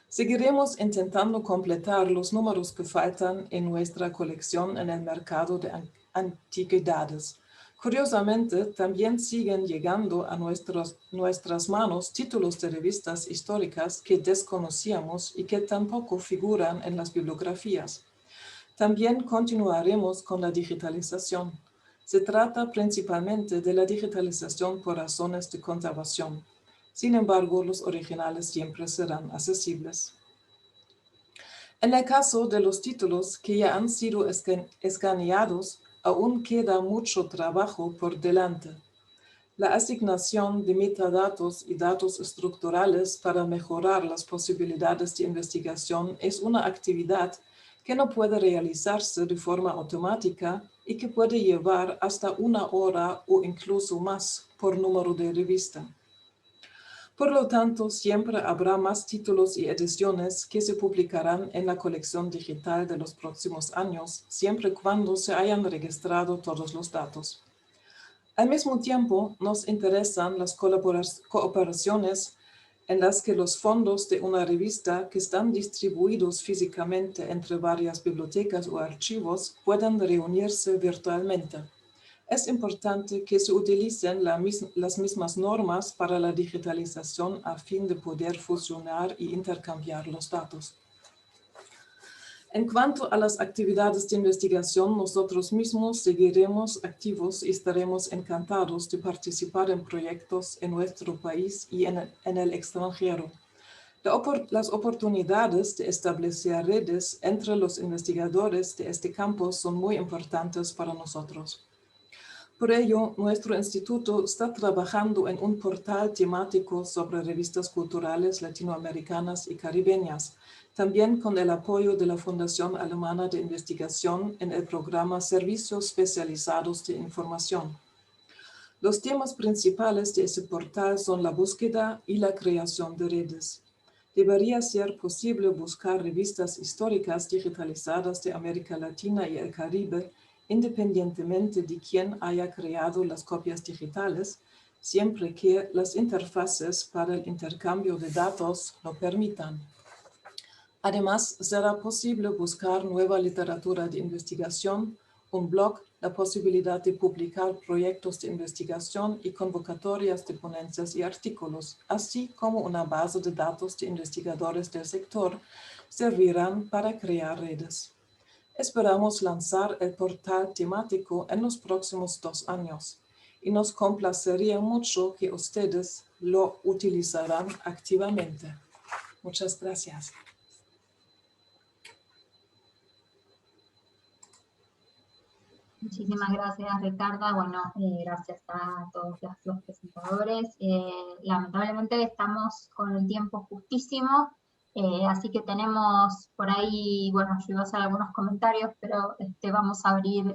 Seguiremos intentando completar los números que faltan en nuestra colección en el mercado de antigüedades. Curiosamente, también siguen llegando a nuestras manos títulos de revistas históricas que desconocíamos y que tampoco figuran en las bibliografías. También continuaremos con la digitalización. Se trata principalmente de la digitalización por razones de conservación. Sin embargo, los originales siempre serán accesibles. En el caso de los títulos que ya han sido escaneados, aún queda mucho trabajo por delante. La asignación de metadatos y datos estructurales para mejorar las posibilidades de investigación es una actividad que no puede realizarse de forma automática y que puede llevar hasta 1 hora o incluso más por número de revista. Por lo tanto, siempre habrá más títulos y ediciones que se publicarán en la colección digital de los próximos años, siempre y cuando se hayan registrado todos los datos. Al mismo tiempo, nos interesan las cooperaciones en las que los fondos de una revista que están distribuidos físicamente entre varias bibliotecas o archivos puedan reunirse virtualmente. Es importante que se utilicen las mismas normas para la digitalización a fin de poder fusionar y intercambiar los datos. En cuanto a las actividades de investigación, nosotros mismos seguiremos activos y estaremos encantados de participar en proyectos en nuestro país y en el extranjero. Las oportunidades de establecer redes entre los investigadores de este campo son muy importantes para nosotros. Por ello, nuestro instituto está trabajando en un portal temático sobre revistas culturales latinoamericanas y caribeñas, también con el apoyo de la Fundación Alemana de Investigación en el programa Servicios Especializados de Información. Los temas principales de ese portal son la búsqueda y la creación de redes. Debería ser posible buscar revistas históricas digitalizadas de América Latina y el Caribe, independientemente de quién haya creado las copias digitales, siempre que las interfaces para el intercambio de datos lo permitan. Además, será posible buscar nueva literatura de investigación, un blog, la posibilidad de publicar proyectos de investigación y convocatorias de ponencias y artículos, así como una base de datos de investigadores del sector, servirán para crear redes. Esperamos lanzar el portal temático en los próximos 2 años y nos complacería mucho que ustedes lo utilizarán activamente. Muchas gracias. Muchísimas gracias, Ricarda. Bueno, gracias a todos los presentadores. Lamentablemente estamos con el tiempo justísimo, así que tenemos por ahí, bueno, yo iba a hacer algunos comentarios, pero vamos a abrir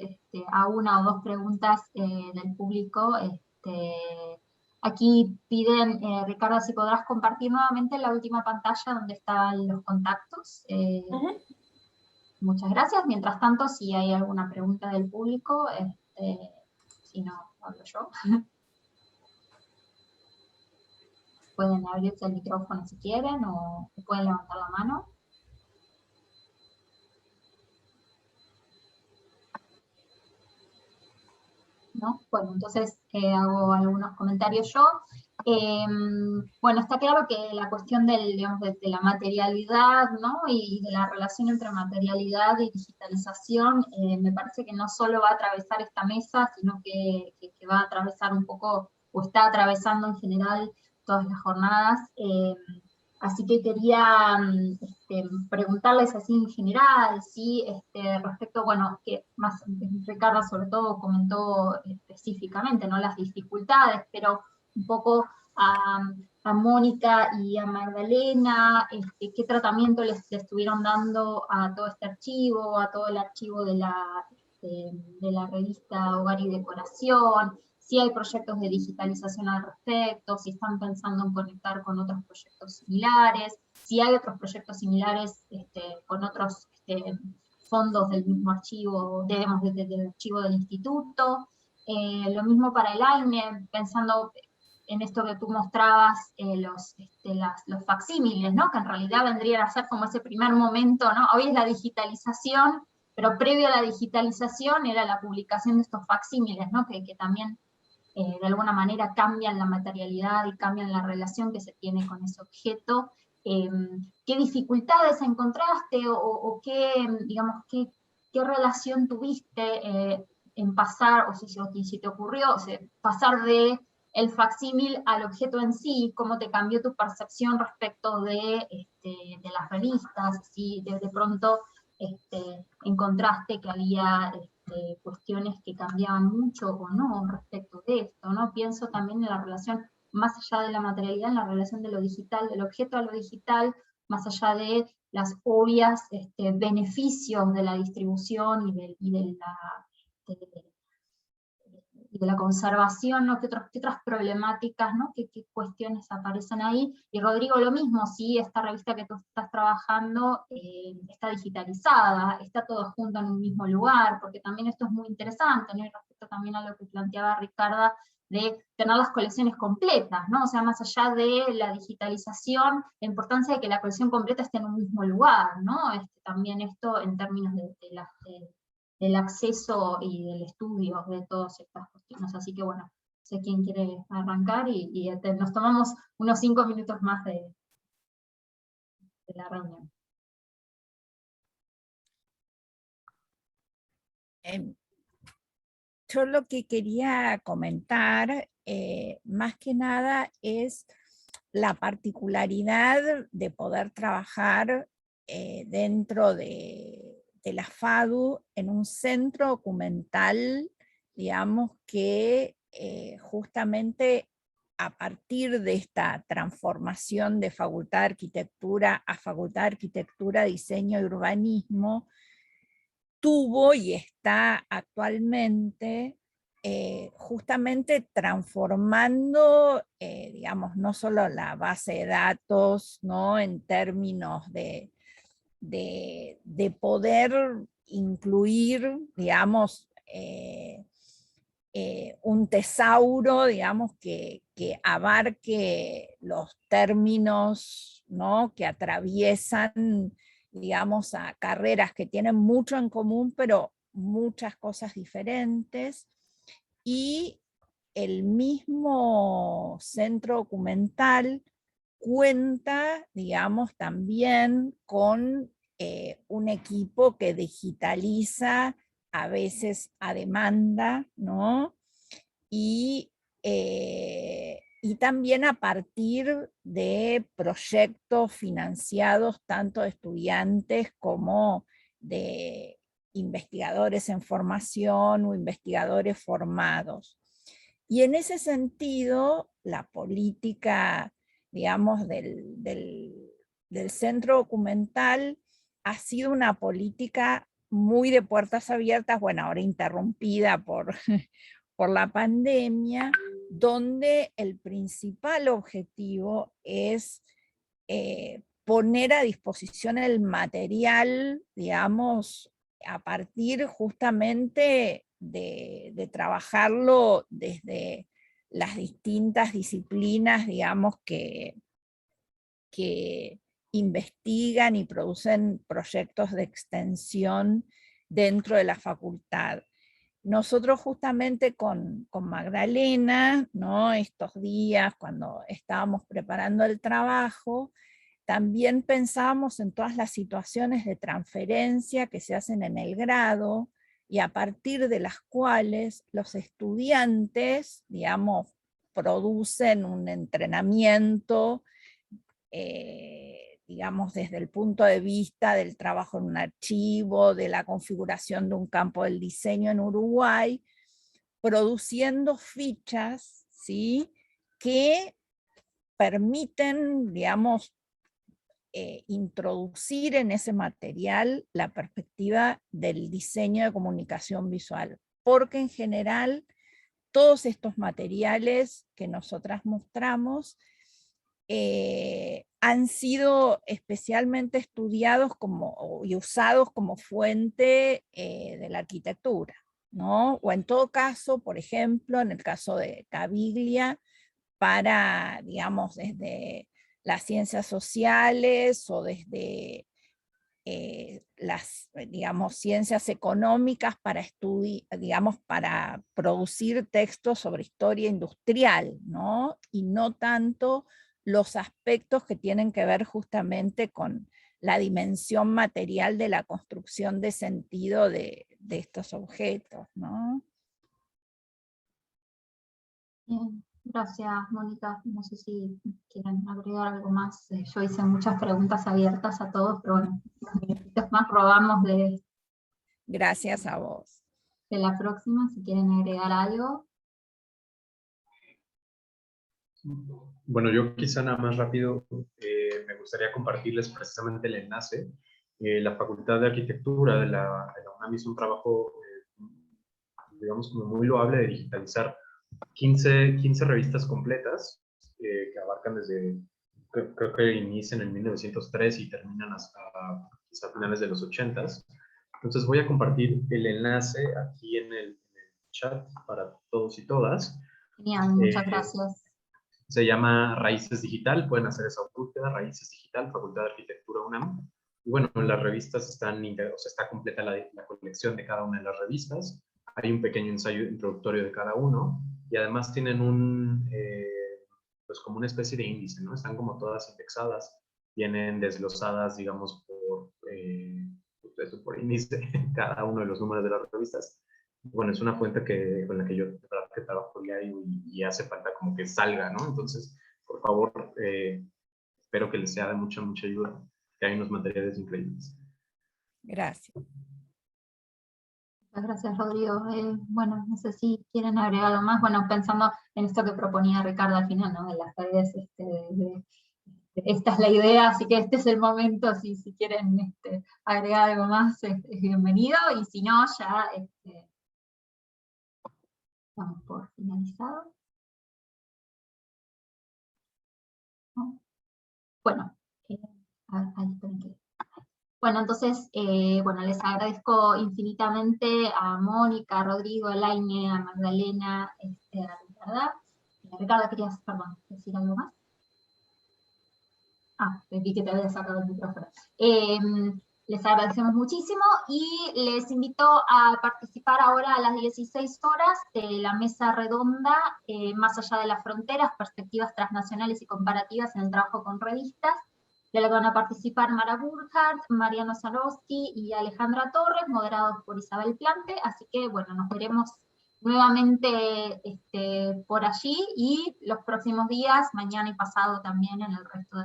a 1 o 2 preguntas del público. Aquí piden, Ricarda, si podrás compartir nuevamente la última pantalla donde están los contactos. Muchas gracias. Mientras tanto, si hay alguna pregunta del público, si no, hablo yo. Pueden abrirse el micrófono si quieren o pueden levantar la mano. ¿No? Bueno, entonces hago algunos comentarios yo. Bueno, está claro que la cuestión digamos, de la materialidad, ¿no? Y de la relación entre materialidad y digitalización, me parece que no solo va a atravesar esta mesa, sino que va a atravesar un poco, o está atravesando en general todas las jornadas. Así que quería preguntarles así en general, ¿sí? Respecto, bueno, que más Ricardo sobre todo comentó específicamente, ¿no? Las dificultades, pero un poco a Mónica y a Magdalena, qué tratamiento les estuvieron dando a todo este archivo, a todo el archivo de la revista Hogar y Decoración, si hay proyectos de digitalización al respecto, si están pensando en conectar con otros proyectos similares, si hay otros proyectos similares con otros fondos del mismo archivo, del archivo del instituto. Lo mismo para el AINE, pensando en esto que tú mostrabas, los facsímiles, ¿no? Que en realidad vendrían a ser como ese primer momento, ¿no? Hoy es la digitalización, pero previo a la digitalización era la publicación de estos facsímiles, ¿no? Que también de alguna manera cambian la materialidad y cambian la relación que se tiene con ese objeto. ¿Qué dificultades encontraste o qué, digamos, qué relación tuviste en pasar, o si te ocurrió, pasar de el facsímil al objeto en sí? ¿Cómo te cambió tu percepción respecto de las revistas? Si de pronto encontraste que había cuestiones que cambiaban mucho o no respecto de esto, ¿no? Pienso también en la relación, más allá de la materialidad, en la relación de lo digital, del objeto a lo digital, más allá de las obvias beneficios de la distribución y de la conservación, ¿no? ¿Qué otras problemáticas, ¿no? ¿Qué cuestiones aparecen ahí? Y Rodrigo, lo mismo, si esta revista que tú estás trabajando está digitalizada, está todo junto en un mismo lugar, porque también esto es muy interesante, ¿no? Y respecto también a lo que planteaba Ricarda, de tener las colecciones completas, ¿no? O sea, más allá de la digitalización, la importancia de que la colección completa esté en un mismo lugar, ¿no? También esto en términos del acceso y del estudio de todas estas cuestiones. Así que bueno, sé quién quiere arrancar y nos tomamos unos 5 minutos más de la reunión. Yo lo que quería comentar, más que nada, es la particularidad de poder trabajar dentro de la FADU en un centro documental, digamos, que justamente a partir de esta transformación de Facultad de Arquitectura a Facultad de Arquitectura, Diseño y Urbanismo, tuvo y está actualmente justamente transformando, digamos, no solo la base de datos, ¿no? En términos de poder incluir, digamos, un tesauro, digamos, que abarque los términos, ¿no? Que atraviesan, digamos, a carreras que tienen mucho en común, pero muchas cosas diferentes, y el mismo centro documental cuenta, digamos, también con un equipo que digitaliza a veces a demanda, ¿no? Y también a partir de proyectos financiados tanto de estudiantes como de investigadores en formación o investigadores formados. Y en ese sentido, la política, digamos, del centro documental ha sido una política muy de puertas abiertas, bueno, ahora interrumpida por la pandemia, donde el principal objetivo es poner a disposición el material, digamos, a partir justamente de trabajarlo desde las distintas disciplinas, digamos, que investigan y producen proyectos de extensión dentro de la facultad. Nosotros justamente con Magdalena, ¿no? Estos días cuando estábamos preparando el trabajo, también pensábamos en todas las situaciones de transferencia que se hacen en el grado y a partir de las cuales los estudiantes, digamos, producen un entrenamiento, digamos, desde el punto de vista del trabajo en un archivo, de la configuración de un campo del diseño en Uruguay, produciendo fichas, ¿sí?, que permiten, digamos, introducir en ese material la perspectiva del diseño de comunicación visual, porque en general todos estos materiales que nosotras mostramos han sido especialmente estudiados y usados como fuente de la arquitectura, ¿no? O en todo caso, por ejemplo, en el caso de Caviglia, para, digamos, desde las ciencias sociales o desde las, digamos, ciencias económicas para digamos, para producir textos sobre historia industrial, ¿no? Y no tanto los aspectos que tienen que ver justamente con la dimensión material de la construcción de sentido de estos objetos, ¿no? Bien, gracias, Mónica. No sé si quieren agregar algo más. Yo hice muchas preguntas abiertas a todos, pero bueno, unos minutitos más robamos Gracias a vos. de la próxima, si quieren agregar algo. Bueno, yo quizá nada más rápido me gustaría compartirles precisamente el enlace. La Facultad de Arquitectura de la UNAM hizo un trabajo, digamos, como muy loable de digitalizar 15 revistas completas que abarcan desde, creo que inician en 1903 y terminan hasta quizá finales de los 80s. Entonces voy a compartir el enlace aquí en el chat para todos y todas. Genial, muchas gracias. Se llama Raíces Digital, pueden hacer esa búsqueda, Raíces Digital, Facultad de Arquitectura UNAM. Y bueno, las revistas están, o sea, está completa la colección de cada una de las revistas. Hay un pequeño ensayo introductorio de cada uno y además tienen pues como una especie de índice, ¿no? Están como todas indexadas, vienen desglosadas, digamos, por índice, cada uno de los números de las revistas. Bueno, es una fuente con la que yo de verdad que trabajo diario y hace falta como que salga, ¿no? Entonces, por favor, espero que les sea de mucha ayuda, que hay unos materiales increíbles. Gracias. Muchas gracias, Rodrigo. Bueno, no sé si quieren agregar algo más. Bueno, pensando en esto que proponía Ricardo al final, ¿no? De las redes, esta es la idea, así que este es el momento, si quieren agregar algo más, es bienvenido, y si no, ya estamos por finalizado. ¿No? Bueno, ahí esperen que... Bueno, entonces, bueno, les agradezco infinitamente a Mónica, a Rodrigo, a Laine, a Magdalena, a Ricardo. Ricardo, querías, perdón, decir algo más. Ah, vi que te había sacado el micrófono. Les agradecemos muchísimo y les invito a participar ahora a las 16 horas de la mesa redonda, Más allá de las fronteras, perspectivas transnacionales y comparativas en el trabajo con revistas. De la que van a participar Mara Burkhardt, Mariano Zarowski y Alejandra Torres, moderados por Isabel Plante, así que bueno, nos veremos nuevamente por allí y los próximos días, mañana y pasado también en el resto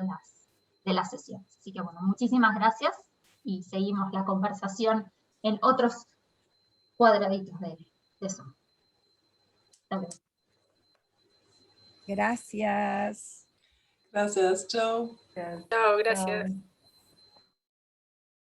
de las sesiones. Así que bueno, muchísimas gracias y seguimos la conversación en otros cuadraditos de eso. Gracias. Gracias, chao. Chao, gracias.